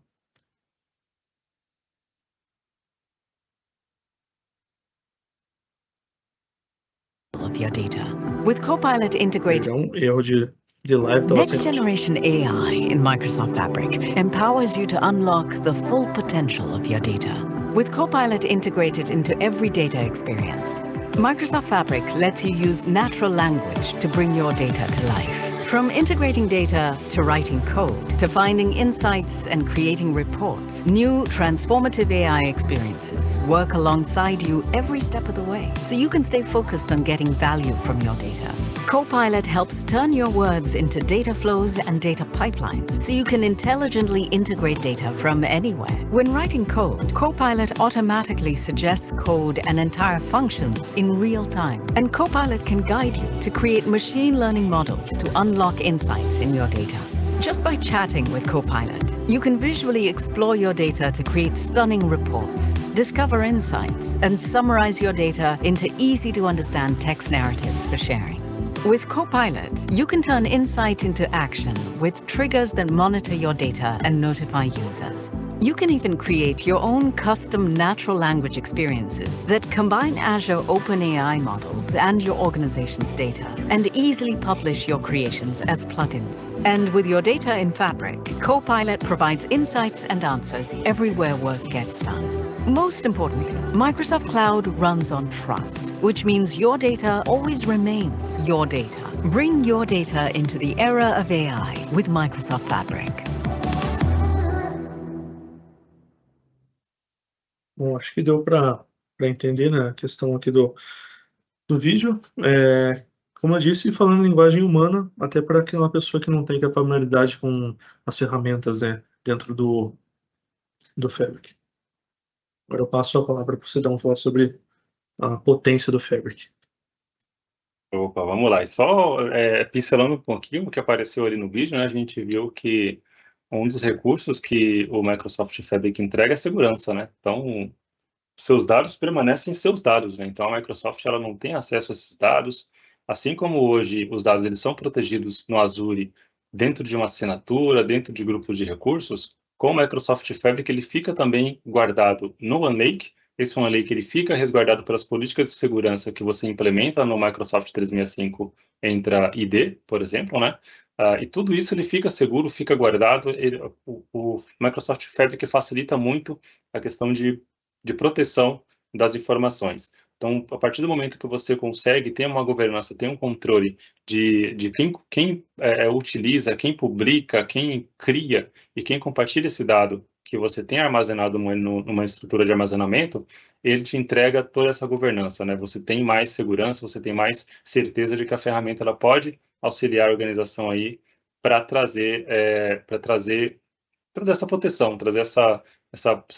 Of your data. With Copilot integrated, Erro de live estava Next Generation AI in Microsoft Fabric empowers you to unlock the full potential of your data. With Copilot integrated into every data experience, Microsoft Fabric lets you use natural language to bring your data to life. From integrating data to writing code to finding insights and creating reports, new transformative AI experiences work alongside you every step of the way, so you can stay focused on getting value from your data. Copilot helps turn your words into data flows and data pipelines, so you can intelligently integrate data from anywhere. When writing code, Copilot automatically suggests code and entire functions in real time, and Copilot can guide you to create machine learning models to unlock insights in your data. Just by chatting with Copilot, you can visually explore your data to create stunning reports, discover insights, and summarize your data into easy-to-understand text narratives for sharing. With Copilot, you can turn insight into action with triggers that monitor your data and notify users. You can even create your own custom natural language experiences that combine Azure OpenAI models and your organization's data, and easily publish your creations as plugins. And with your data in Fabric, Copilot provides insights and answers everywhere work gets done. Most importantly, Microsoft Cloud runs on trust, which means your data always remains your data. Bring your data into the era of AI with Microsoft Fabric. Bom, acho que deu para entender, né, a questão aqui do vídeo. Como eu disse, falando em linguagem humana, até para aquela pessoa que não tem familiaridade com as ferramentas, né, dentro do Fabric. Agora eu passo a palavra para você dar falar sobre a potência do Fabric. Opa, vamos lá. E só pincelando um pouquinho o que apareceu ali no vídeo, né, a gente viu que um dos recursos que o Microsoft Fabric entrega é segurança, né? Então, seus dados permanecem seus dados, né? Então, a Microsoft ela não tem acesso a esses dados, assim como hoje os dados eles são protegidos no Azure dentro de uma assinatura, dentro de grupos de recursos, com o Microsoft Fabric ele fica também guardado no OneLake. Esse OneLake ele fica resguardado pelas políticas de segurança que você implementa no Microsoft 365 Entra ID, por exemplo, né? E tudo isso ele fica seguro, fica guardado. O Microsoft Fabric facilita muito a questão de proteção das informações. Então, a partir do momento que você consegue ter uma governança, ter um controle de quem utiliza, quem publica, quem cria e quem compartilha esse dado que você tem armazenado numa estrutura de armazenamento, ele te entrega toda essa governança, né? Você tem mais segurança, você tem mais certeza de que a ferramenta ela pode auxiliar a organização aí para trazer essa proteção, trazer essa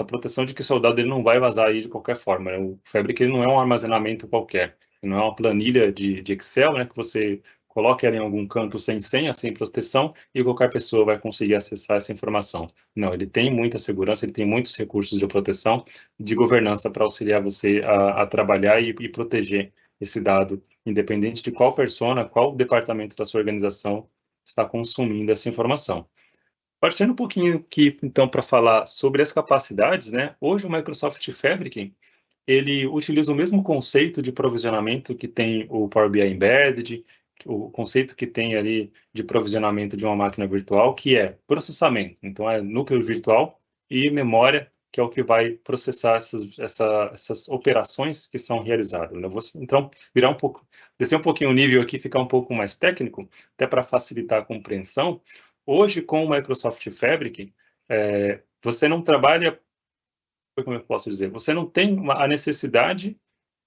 proteção de que o seu dado ele não vai vazar aí de qualquer forma, né? O Fabric ele não é um armazenamento qualquer, ele não é uma planilha de Excel, né, que você coloca ela em algum canto sem senha, sem proteção, e qualquer pessoa vai conseguir acessar essa informação. Não, ele tem muita segurança, ele tem muitos recursos de proteção, de governança para auxiliar você a trabalhar e proteger esse dado, independente de qual persona, qual departamento da sua organização está consumindo essa informação. Partindo um pouquinho aqui, então, para falar sobre as capacidades, né? Hoje o Microsoft Fabric, ele utiliza o mesmo conceito de provisionamento que tem o Power BI Embedded, o conceito que tem ali de provisionamento de uma máquina virtual, que é processamento. Então, é núcleo virtual e memória, que é o que vai processar essas operações que são realizadas. Eu vou, então, descer um pouquinho o nível aqui, ficar um pouco mais técnico, até para facilitar a compreensão. Hoje, com o Microsoft Fabric, você não trabalha, como eu posso dizer, você não tem a necessidade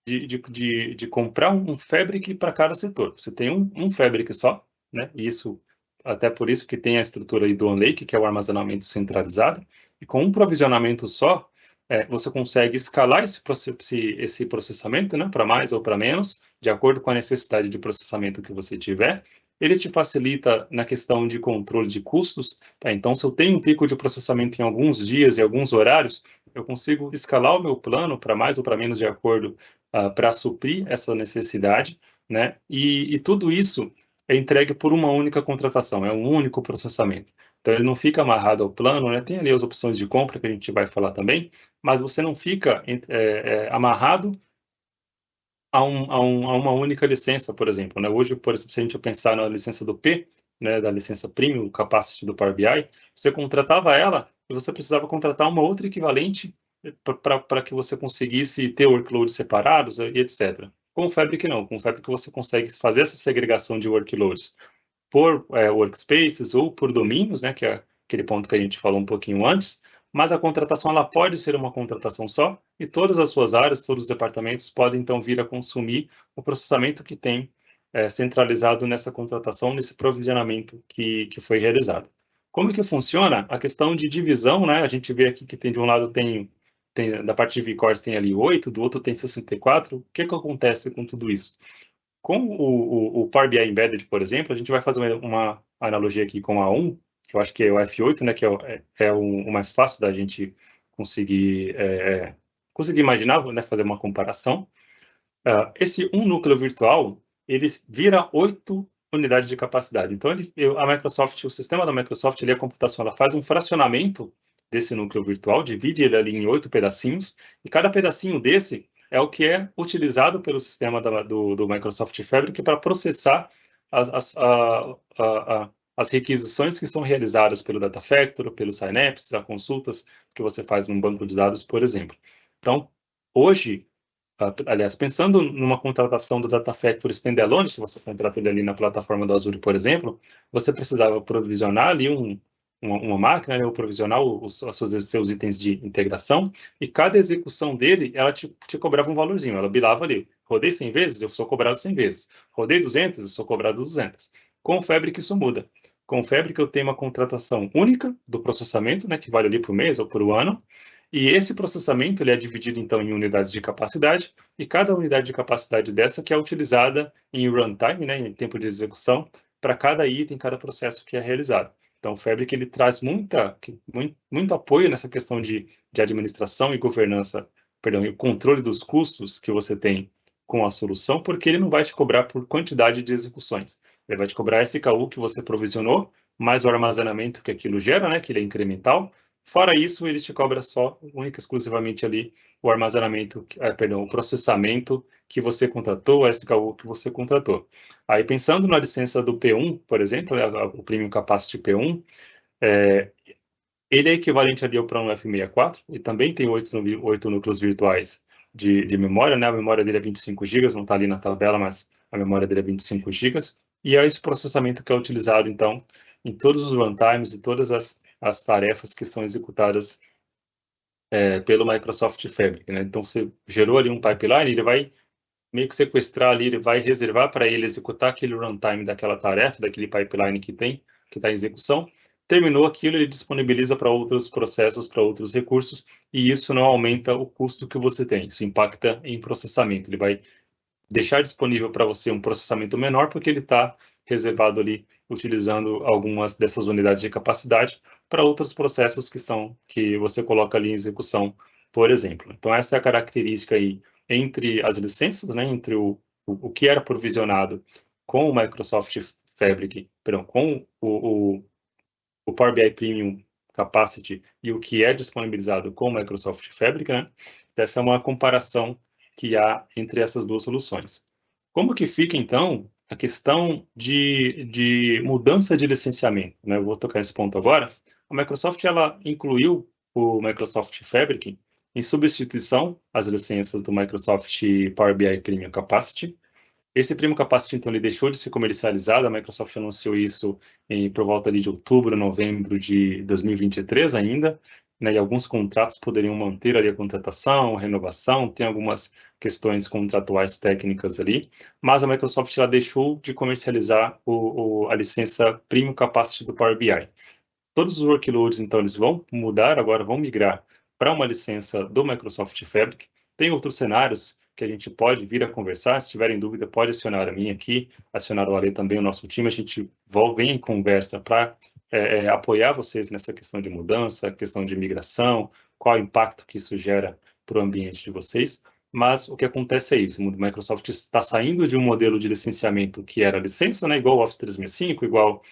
de comprar um Fabric para cada setor. Você tem um Fabric só, né? Isso, até por isso que tem a estrutura aí do OneLake, que é o armazenamento centralizado, e com um provisionamento só, você consegue escalar esse processamento, né, para mais ou para menos, de acordo com a necessidade de processamento que você tiver. Ele te facilita na questão de controle de custos, tá? Então, se eu tenho um pico de processamento em alguns dias e alguns horários, eu consigo escalar o meu plano para mais ou para menos de acordo para suprir essa necessidade, né? E tudo isso é entregue por uma única contratação, é um único processamento. Então, ele não fica amarrado ao plano, né? Tem ali as opções de compra que a gente vai falar também, mas você não fica amarrado a uma única licença, por exemplo, né? Hoje, por exemplo, se a gente pensar na licença do P, né, da licença Premium Capacity do Power BI, você contratava ela e você precisava contratar uma outra equivalente para que você conseguisse ter workloads separados e etc. Com o Fabric não, com o Fabric você consegue fazer essa segregação de workloads por workspaces ou por domínios, né, que é aquele ponto que a gente falou um pouquinho antes, mas a contratação ela pode ser uma contratação só e todas as suas áreas, todos os departamentos podem então vir a consumir o processamento que tem centralizado nessa contratação, nesse provisionamento que foi realizado. Como que funciona? A questão de divisão, né? A gente vê aqui que tem de um lado tem da parte de vCores tem ali 8, do outro tem 64. O que acontece com tudo isso? Com o Power BI Embedded, por exemplo, a gente vai fazer uma analogia aqui com a 1, que eu acho que é o F8, né, que é o mais fácil da gente conseguir imaginar, né, fazer uma comparação. Esse núcleo virtual, ele vira 8 unidades de capacidade. Então, o sistema da Microsoft, a computação, ela faz um fracionamento desse núcleo virtual, divide ele ali em 8 pedacinhos, e cada pedacinho desse é o que é utilizado pelo sistema do Microsoft Fabric para processar as requisições que são realizadas pelo Data Factory, pelo Synapse, as consultas que você faz num banco de dados, por exemplo. Então, hoje, aliás, pensando numa contratação do Data Factory Standalone, se você contrata ele ali na plataforma do Azure, por exemplo, você precisava provisionar ali uma máquina, né, ou provisionar seus itens de integração, e cada execução dele, ela te cobrava um valorzinho, ela bilava ali. Rodei 100 vezes, eu sou cobrado 100 vezes. Rodei 200, eu sou cobrado 200. Com o Fabric isso muda. Com o Fabric eu tenho uma contratação única do processamento, né, que vale ali por mês ou por ano, e esse processamento ele é dividido então em unidades de capacidade, e cada unidade de capacidade dessa que é utilizada em runtime, né, em tempo de execução, para cada item, cada processo que é realizado. Então, o Fabric ele traz muito apoio nessa questão de administração e governança, perdão, e o controle dos custos que você tem com a solução, porque ele não vai te cobrar por quantidade de execuções. Ele vai te cobrar SKU que você provisionou, mais o armazenamento que aquilo gera, né, que ele é incremental. Fora isso, ele te cobra só, única e exclusivamente ali, o armazenamento, o processamento que você contratou, o SKU que você contratou. Aí, pensando na licença do P1, por exemplo, né, o Premium Capacity P1, ele é equivalente ali ao Plano F64, e também tem 8 núcleos virtuais de memória, né? A memória dele é 25 GB, não está ali na tabela, mas a memória dele é 25 GB, e é esse processamento que é utilizado, então, em todos os runtimes e todas as tarefas que são executadas pelo Microsoft Fabric, né? Então, você gerou ali um pipeline, ele vai meio que sequestrar ali, ele vai reservar para ele executar aquele runtime daquela tarefa, daquele pipeline que está em execução. Terminou aquilo, ele disponibiliza para outros processos, para outros recursos, e isso não aumenta o custo que você tem. Isso impacta em processamento. Ele vai deixar disponível para você um processamento menor, porque ele está reservado ali, utilizando algumas dessas unidades de capacidade para outros processos que você coloca ali em execução, por exemplo. Então, essa é a característica aí entre as licenças, né, entre o que era provisionado com o Microsoft Fabric, perdão, com o Power BI Premium Capacity e o que é disponibilizado com o Microsoft Fabric, né? Essa é uma comparação que há entre essas duas soluções. Como que fica, então, a questão de mudança de licenciamento, né? Eu vou tocar nesse ponto agora. A Microsoft, ela incluiu o Microsoft Fabric em substituição às licenças do Microsoft Power BI Premium Capacity. Esse Premium Capacity, então, ele deixou de ser comercializado. A Microsoft anunciou isso por volta ali de outubro, novembro de 2023 ainda, né, e alguns contratos poderiam manter ali a contratação, renovação, tem algumas questões contratuais técnicas ali, mas a Microsoft ela deixou de comercializar a licença Premium Capacity do Power BI. Todos os workloads, então, eles vão mudar, agora vão migrar para uma licença do Microsoft Fabric. Tem outros cenários que a gente pode vir a conversar. Se tiverem dúvida, pode acionar a mim aqui, acionar o Ale também, o nosso time. A gente vem em conversa para apoiar vocês nessa questão de mudança, questão de migração, qual o impacto que isso gera para o ambiente de vocês. Mas o que acontece é isso, o Microsoft está saindo de um modelo de licenciamento que era licença, né, igual o Office 365, igual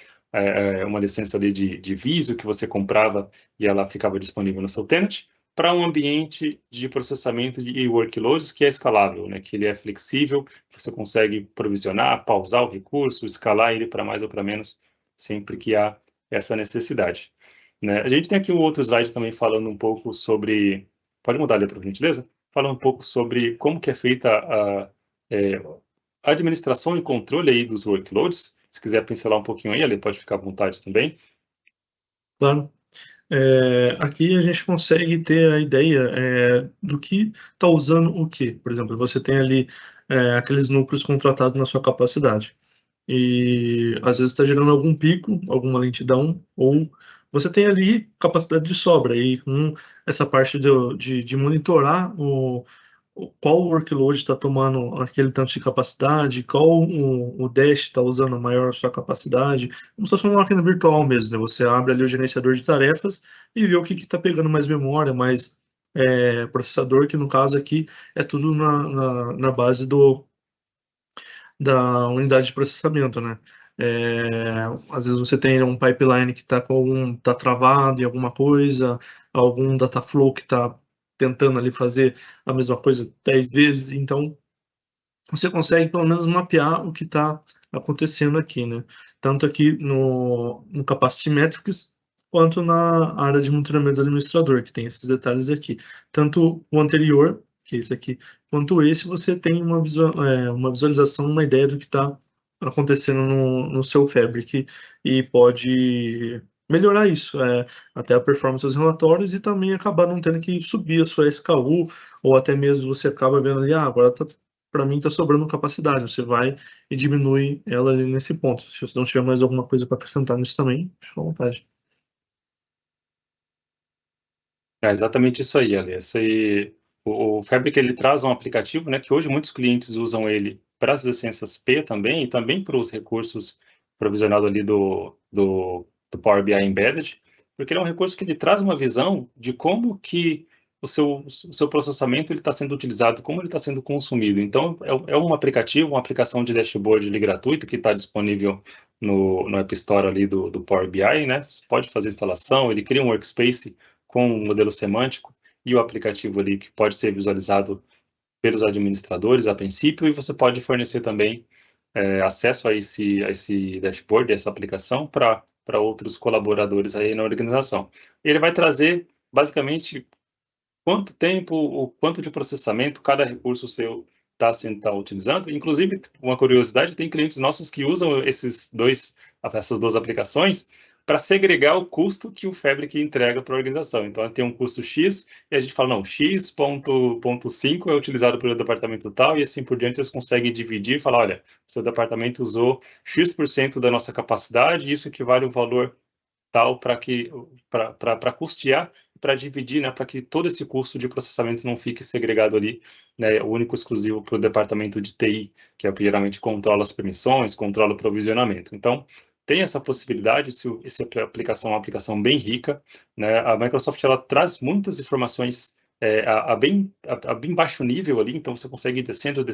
uma licença ali de Visio que você comprava e ela ficava disponível no seu tenant, para um ambiente de processamento de workloads que é escalável, né? Que ele é flexível, você consegue provisionar, pausar o recurso, escalar ele para mais ou para menos, sempre que há essa necessidade, né? A gente tem aqui um outro slide também falando um pouco sobre... Pode mudar ali, por gentileza? Falando um pouco sobre como que é feita a administração e controle aí dos workloads. Se quiser pincelar um pouquinho aí, ele pode ficar à vontade também. Claro. Aqui a gente consegue ter a ideia do que está usando o que. Por exemplo, você tem ali aqueles núcleos contratados na sua capacidade. E às vezes está gerando algum pico, alguma lentidão, ou você tem ali capacidade de sobra. E com essa parte de monitorar qual workload está tomando aquele tanto de capacidade, qual o dash está usando a maior sua capacidade, como se fosse uma máquina virtual mesmo, né? Você abre ali o gerenciador de tarefas e vê o que está pegando mais memória, mais processador, que no caso aqui é tudo na base da unidade de processamento, né? Às vezes você tem um pipeline que está travado em alguma coisa, algum data flow que está tentando ali fazer a mesma coisa 10 vezes, então você consegue pelo menos mapear o que está acontecendo aqui, né? Tanto aqui no Capacity Metrics, quanto na área de monitoramento do administrador, que tem esses detalhes aqui. Tanto o anterior, que é esse aqui, quanto esse, você tem uma visualização, uma ideia do que está acontecendo no seu Fabric e pode melhorar isso, até a performance dos relatórios e também acabar não tendo que subir a sua SKU, ou até mesmo você acaba vendo ali, agora para mim está sobrando capacidade, você vai e diminui ela ali nesse ponto. Se você não tiver mais alguma coisa para acrescentar nisso também, fica à vontade. É exatamente isso aí, Ale. O Fabric ele traz um aplicativo, né, que hoje muitos clientes usam ele para as licenças P também, e também para os recursos provisionados ali do Power BI Embedded, porque ele é um recurso que ele traz uma visão de como que o seu processamento está sendo utilizado, como ele está sendo consumido. Então, é um aplicativo, uma aplicação de dashboard ali gratuito que está disponível no App Store ali do Power BI, né? Você pode fazer instalação, ele cria um workspace com um modelo semântico e o aplicativo ali que pode ser visualizado pelos administradores a princípio, e você pode fornecer também acesso a esse dashboard, a essa aplicação, para outros colaboradores aí na organização. Ele vai trazer, basicamente, quanto tempo, o quanto de processamento cada recurso seu está utilizando. Inclusive, uma curiosidade, tem clientes nossos que usam essas duas aplicações para segregar o custo que o Fabric entrega para a organização. Então, tem um custo X, e a gente fala, não, X.5 é utilizado pelo departamento tal, e assim por diante eles conseguem dividir e falar, olha, seu departamento usou X% da nossa capacidade, e isso equivale a um valor tal para custear, para dividir, né, para que todo esse custo de processamento não fique segregado ali, né, único exclusivo para o departamento de TI, que é o que geralmente controla as permissões, controla o provisionamento. Então, tem essa possibilidade, essa aplicação é uma aplicação bem rica, né? A Microsoft ela traz muitas informações a bem baixo nível ali, então você consegue ir descendo,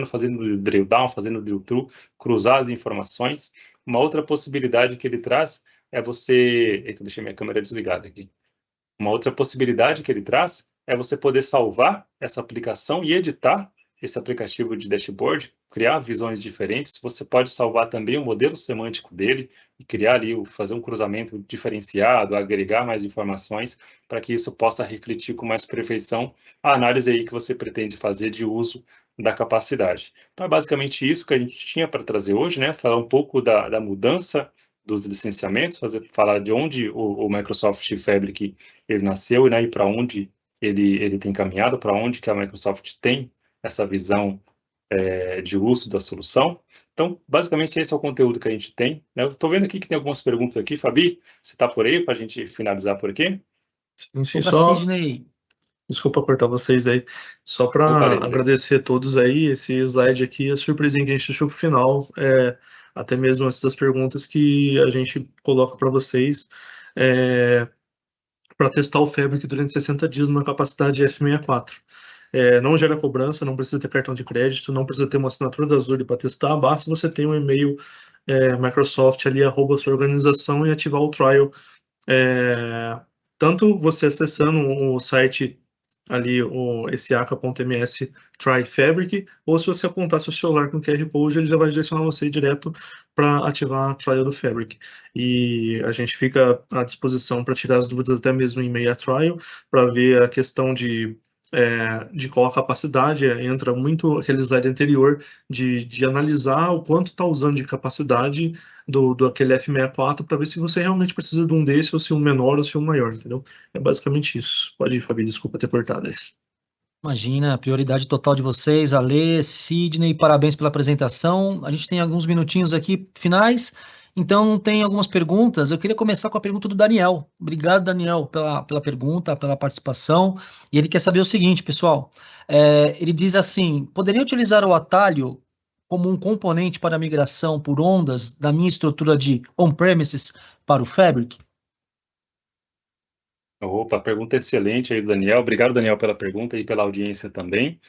fazendo drill down, fazendo drill through, cruzar as informações. Uma outra possibilidade que ele traz é você... Eita, deixei minha câmera desligada aqui. Uma outra possibilidade que ele traz é você poder salvar essa aplicação e editar esse aplicativo de dashboard, criar visões diferentes. Você pode salvar também o modelo semântico dele e criar ali, fazer um cruzamento diferenciado, agregar mais informações para que isso possa refletir com mais perfeição a análise aí que você pretende fazer de uso da capacidade. Então, é basicamente isso que a gente tinha para trazer hoje, né? Falar um pouco da mudança dos licenciamentos, falar de onde o Microsoft Fabric ele nasceu, né, e para onde ele tem caminhado, para onde que a Microsoft tem essa visão de uso da solução. Então, basicamente, esse é o conteúdo que a gente tem, né? Eu estou vendo aqui que tem algumas perguntas aqui. Fabi, você está por aí para a gente finalizar por aqui? Sim, só... Sidney. Desculpa cortar vocês aí. Só para agradecer a todos aí, esse slide aqui, a surpresinha que a gente deixou para o final, até mesmo antes das perguntas que a gente coloca para vocês, para testar o Fabric durante 60 dias numa capacidade F64. Não gera cobrança, não precisa ter cartão de crédito, não precisa ter uma assinatura da Azure para testar, basta você ter um e-mail Microsoft ali, @ sua organização e ativar o trial. Tanto você acessando o site ali, esse aka.ms try fabric, ou se você apontar seu celular com QR Code, ele já vai direcionar você direto para ativar a trial do Fabric. E a gente fica à disposição para tirar as dúvidas até mesmo em meio a trial, para ver a questão de qual a capacidade, entra muito aquele slide anterior de analisar o quanto está usando de capacidade do aquele F64 para ver se você realmente precisa de um desse, ou se um menor ou se um maior, entendeu? É basicamente isso. Pode ir, Fabi, desculpa ter cortado aí. Imagina, prioridade total de vocês, Ale, Sidney, parabéns pela apresentação. A gente tem alguns minutinhos aqui finais, então tem algumas perguntas. Eu queria começar com a pergunta do Daniel. Obrigado, Daniel, pela pergunta, pela participação. E ele quer saber o seguinte, pessoal. Ele diz assim: poderia utilizar o atalho como um componente para a migração por ondas da minha estrutura de on-premises para o Fabric? Opa, pergunta excelente aí do Daniel. Obrigado, Daniel, pela pergunta e pela audiência também.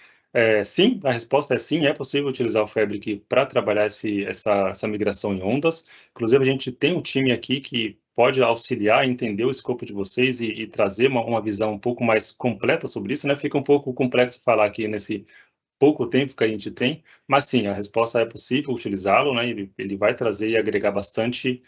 Sim, a resposta é sim, é possível utilizar o Fabric para trabalhar essa migração em ondas. Inclusive, a gente tem um time aqui que pode auxiliar, entender o escopo de vocês e trazer uma visão um pouco mais completa sobre isso, né? Fica um pouco complexo falar aqui nesse pouco tempo que a gente tem, mas sim, a resposta é possível utilizá-lo, né? Ele vai trazer e agregar bastante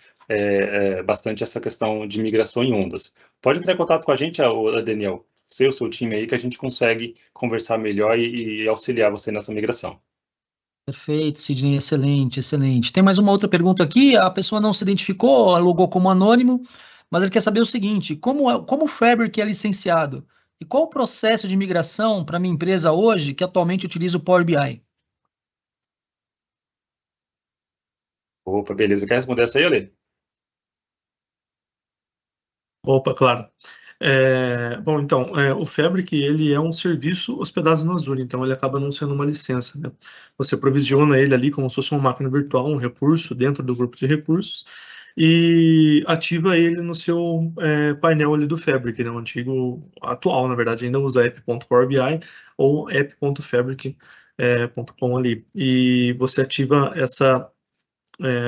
bastante essa questão de migração em ondas. Pode entrar em contato com a gente, Daniel, você e o seu time aí, que a gente consegue conversar melhor e auxiliar você nessa migração. Perfeito, Sidney, excelente, excelente. Tem mais uma outra pergunta aqui, a pessoa não se identificou, logou como anônimo, mas ele quer saber o seguinte, como o Fabric é licenciado? E qual o processo de migração para minha empresa hoje, que atualmente utiliza o Power BI? Opa, beleza. Quer responder essa aí, Ale? Opa, claro. Bom, então, o Fabric, ele é um serviço hospedado no Azure, então ele acaba não sendo uma licença, né? Você provisiona ele ali como se fosse uma máquina virtual, um recurso dentro do grupo de recursos, e ativa ele no seu painel ali do Fabric, né? O antigo, atual, na verdade, ainda usa app.powerbi ou app.fabric.com ali. E você ativa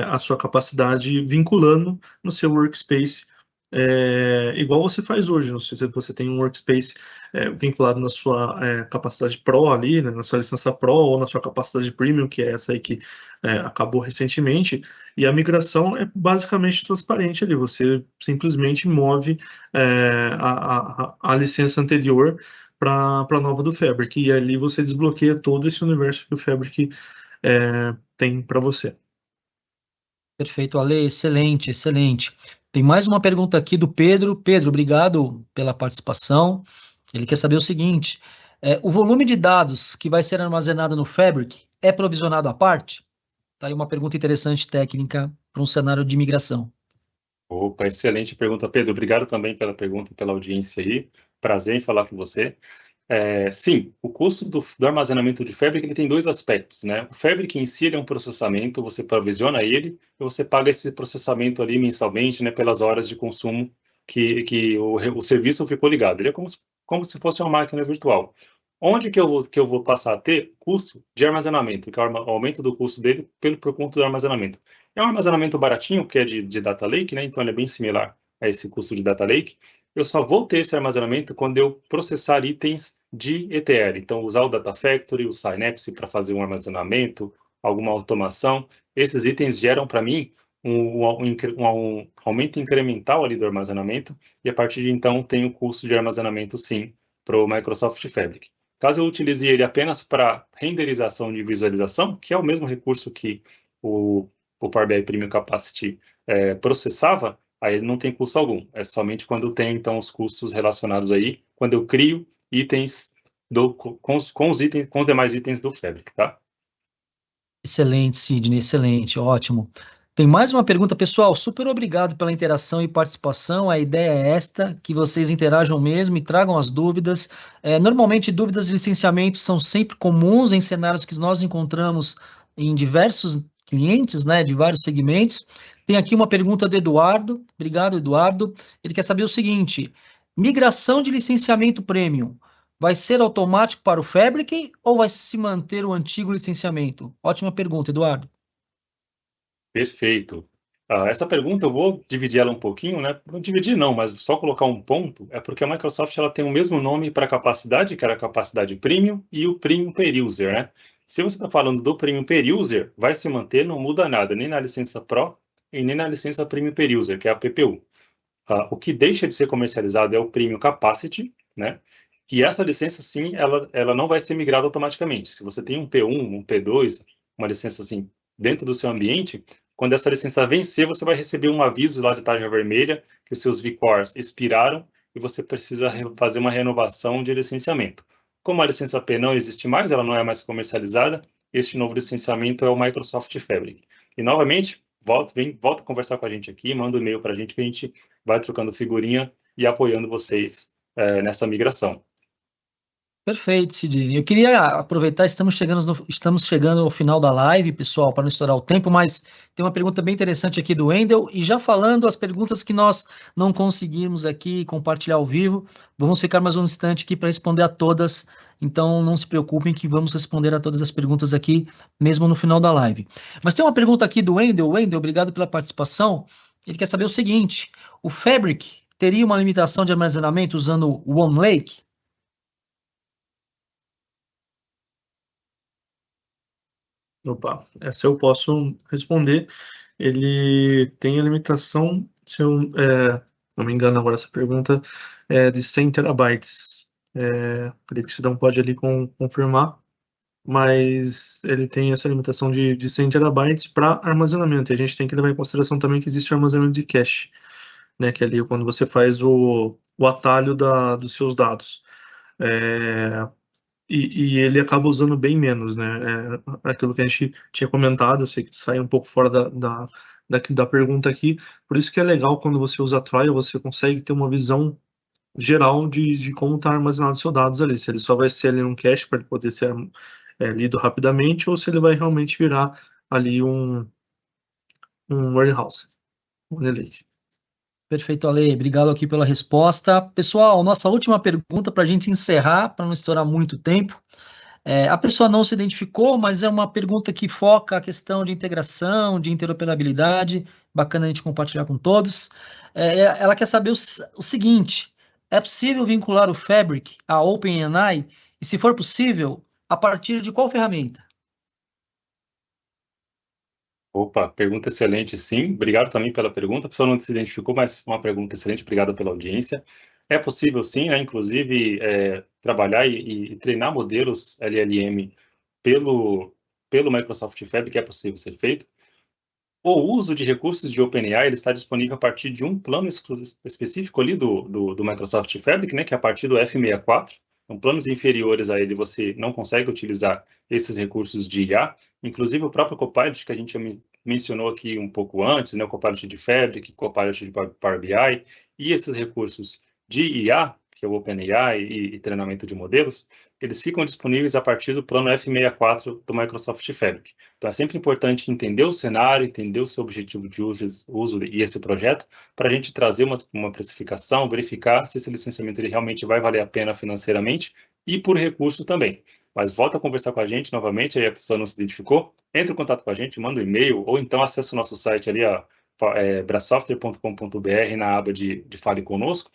a sua capacidade vinculando no seu workspace, igual você faz hoje. Você tem um workspace vinculado na sua capacidade Pro ali, né, na sua licença Pro ou na sua capacidade Premium, que é essa aí que acabou recentemente, e a migração é basicamente transparente ali. Você simplesmente move a licença anterior para a nova do Fabric, e ali você desbloqueia todo esse universo que o Fabric tem para você. Perfeito, Ale, excelente, excelente. Tem mais uma pergunta aqui do Pedro. Pedro, obrigado pela participação. Ele quer saber o seguinte, o volume de dados que vai ser armazenado no Fabric é provisionado à parte? Tá aí uma pergunta interessante técnica para um cenário de migração. Opa, excelente pergunta, Pedro. Obrigado também pela pergunta e pela audiência aí. Prazer em falar com você. Sim, o custo do armazenamento de Fabric ele tem dois aspectos, né? O Fabric em si ele é um processamento, você provisiona ele e você paga esse processamento ali mensalmente, né, pelas horas de consumo que o serviço ficou ligado. Ele é como se fosse uma máquina virtual. Onde que eu vou passar a ter custo de armazenamento, que é o aumento do custo dele por conta do armazenamento. É um armazenamento baratinho, que é de Data Lake, né? Então ele é bem similar a esse custo de Data Lake. Eu só vou ter esse armazenamento quando eu processar itens de ETL. Então, usar o Data Factory, o Synapse para fazer um armazenamento, alguma automação. Esses itens geram para mim um aumento incremental ali do armazenamento, e a partir de então tem o custo de armazenamento, sim, para o Microsoft Fabric. Caso eu utilize ele apenas para renderização de visualização, que é o mesmo recurso que o Power BI Premium Capacity processava, aí ele não tem custo algum. É somente quando tem, então, os custos relacionados aí, quando eu crio itens com os demais itens do Fabric, tá? Excelente, Sidney, excelente, ótimo. Tem mais uma pergunta, pessoal. Super obrigado pela interação e participação. A ideia é esta, que vocês interajam mesmo e tragam as dúvidas. Normalmente, dúvidas de licenciamento são sempre comuns em cenários que nós encontramos em diversos clientes, né, de vários segmentos. Tem aqui uma pergunta do Eduardo. Obrigado, Eduardo. Ele quer saber o seguinte: migração de licenciamento premium vai ser automático para o Fabric ou vai se manter o antigo licenciamento? Ótima pergunta, Eduardo. Perfeito. Essa pergunta eu vou dividir ela um pouquinho, né? Não dividir não, mas só colocar um ponto, é porque a Microsoft ela tem o mesmo nome para a capacidade, que era a capacidade Premium, e o Premium Per User, né? Se você está falando do Premium Per User, vai se manter, não muda nada, nem na licença Pro e nem na licença Premium Per User, que é a PPU. O que deixa de ser comercializado é o Premium Capacity, né? E essa licença, sim, ela não vai ser migrada automaticamente. Se você tem um P1, um P2, uma licença assim, dentro do seu ambiente, quando essa licença vencer, você vai receber um aviso lá de tarja vermelha que os seus vCores expiraram e você precisa fazer uma renovação de licenciamento. Como a licença P não existe mais, ela não é mais comercializada, este novo licenciamento é o Microsoft Fabric. E, novamente, volta a conversar com a gente aqui, manda um e-mail para a gente que a gente vai trocando figurinha e apoiando vocês nessa migração. Perfeito, Sidney. Eu queria aproveitar, estamos chegando ao final da live, pessoal, para não estourar o tempo, mas tem uma pergunta bem interessante aqui do Wendel, e já falando as perguntas que nós não conseguimos aqui compartilhar ao vivo, vamos ficar mais um instante aqui para responder a todas, então não se preocupem que vamos responder a todas as perguntas aqui, mesmo no final da live. Mas tem uma pergunta aqui do Wendel. Wendel, obrigado pela participação. Ele quer saber o seguinte: o Fabric teria uma limitação de armazenamento usando o OneLake? Opa, essa eu posso responder. Ele tem a limitação, se eu não me engano agora essa pergunta, é de 100 terabytes. Creio que o Sidão pode ali confirmar, mas ele tem essa limitação de 100 terabytes para armazenamento. E a gente tem que levar em consideração também que existe o armazenamento de cache, né, que é ali quando você faz o atalho dos seus dados. E ele acaba usando bem menos, né? Aquilo que a gente tinha comentado, eu sei que sai um pouco fora da pergunta aqui, por isso que é legal quando você usa a trial, você consegue ter uma visão geral de como está armazenado seus dados ali, se ele só vai ser ali um cache para ele poder ser lido rapidamente, ou se ele vai realmente virar ali um warehouse, um lake. Perfeito, Ale. Obrigado aqui pela resposta. Pessoal, nossa última pergunta para a gente encerrar, para não estourar muito tempo. A pessoa não se identificou, mas é uma pergunta que foca a questão de integração, de interoperabilidade. Bacana a gente compartilhar com todos. Ela quer saber o seguinte: é possível vincular o Fabric à OpenAI? E, se for possível, a partir de qual ferramenta? Opa, pergunta excelente, sim. Obrigado também pela pergunta. A pessoa não se identificou, mas uma pergunta excelente. Obrigado pela audiência. É possível, sim, né? Inclusive, trabalhar e treinar modelos LLM pelo Microsoft Fabric é possível ser feito. O uso de recursos de OpenAI ele está disponível a partir de um plano específico ali do Microsoft Fabric, né? Que é a partir do F64. Então, planos inferiores a ele, você não consegue utilizar esses recursos de IA. Inclusive, o próprio Copilot, que a gente mencionou aqui um pouco antes, né? O Copilot de Fabric, Copilot de Power BI, e esses recursos de IA, que é o OpenAI e treinamento de modelos, eles ficam disponíveis a partir do plano F64 do Microsoft Fabric. Então, é sempre importante entender o cenário, entender o seu objetivo de uso e esse projeto, para a gente trazer uma precificação, verificar se esse licenciamento ele realmente vai valer a pena financeiramente e por recurso também. Mas volta a conversar com a gente novamente, aí a pessoa não se identificou, entre em contato com a gente, manda um e-mail, ou então acessa o nosso site ali, brasoftware.com.br, na aba de Fale Conosco,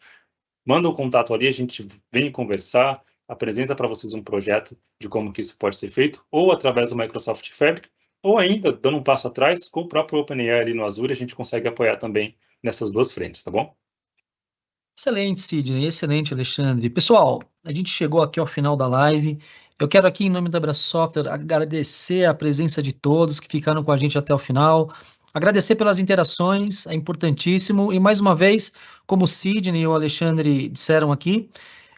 manda um contato ali, a gente vem conversar, apresenta para vocês um projeto de como que isso pode ser feito, ou através do Microsoft Fabric, ou ainda, dando um passo atrás, com o próprio OpenAI ali no Azure, a gente consegue apoiar também nessas duas frentes, tá bom? Excelente, Sidney. Excelente, Alexandre. Pessoal, a gente chegou aqui ao final da live. Eu quero aqui, em nome da Brasoftware, agradecer a presença de todos que ficaram com a gente até o final. Agradecer pelas interações, é importantíssimo. E, mais uma vez, como o Sidney e o Alexandre disseram aqui,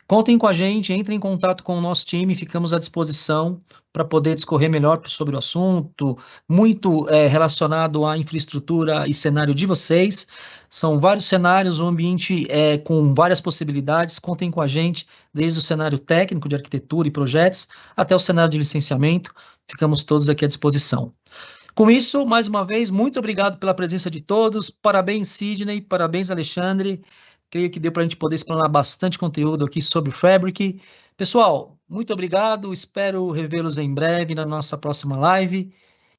contem com a gente, entrem em contato com o nosso time, ficamos à disposição para poder discorrer melhor sobre o assunto, muito relacionado à infraestrutura e cenário de vocês. São vários cenários, um ambiente com várias possibilidades. Contem com a gente, desde o cenário técnico de arquitetura e projetos, até o cenário de licenciamento. Ficamos todos aqui à disposição. Com isso, mais uma vez, muito obrigado pela presença de todos. Parabéns, Sidney. Parabéns, Alexandre. Creio que deu para a gente poder explanar bastante conteúdo aqui sobre o Fabric. Pessoal, muito obrigado. Espero revê-los em breve na nossa próxima live.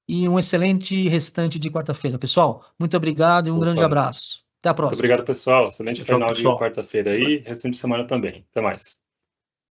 E um excelente restante de quarta-feira. Pessoal, muito obrigado e um grande abraço. Até a próxima. Muito obrigado, pessoal. Excelente Tchau, final de pessoal. quarta-feira aí, restante de semana também. Até mais.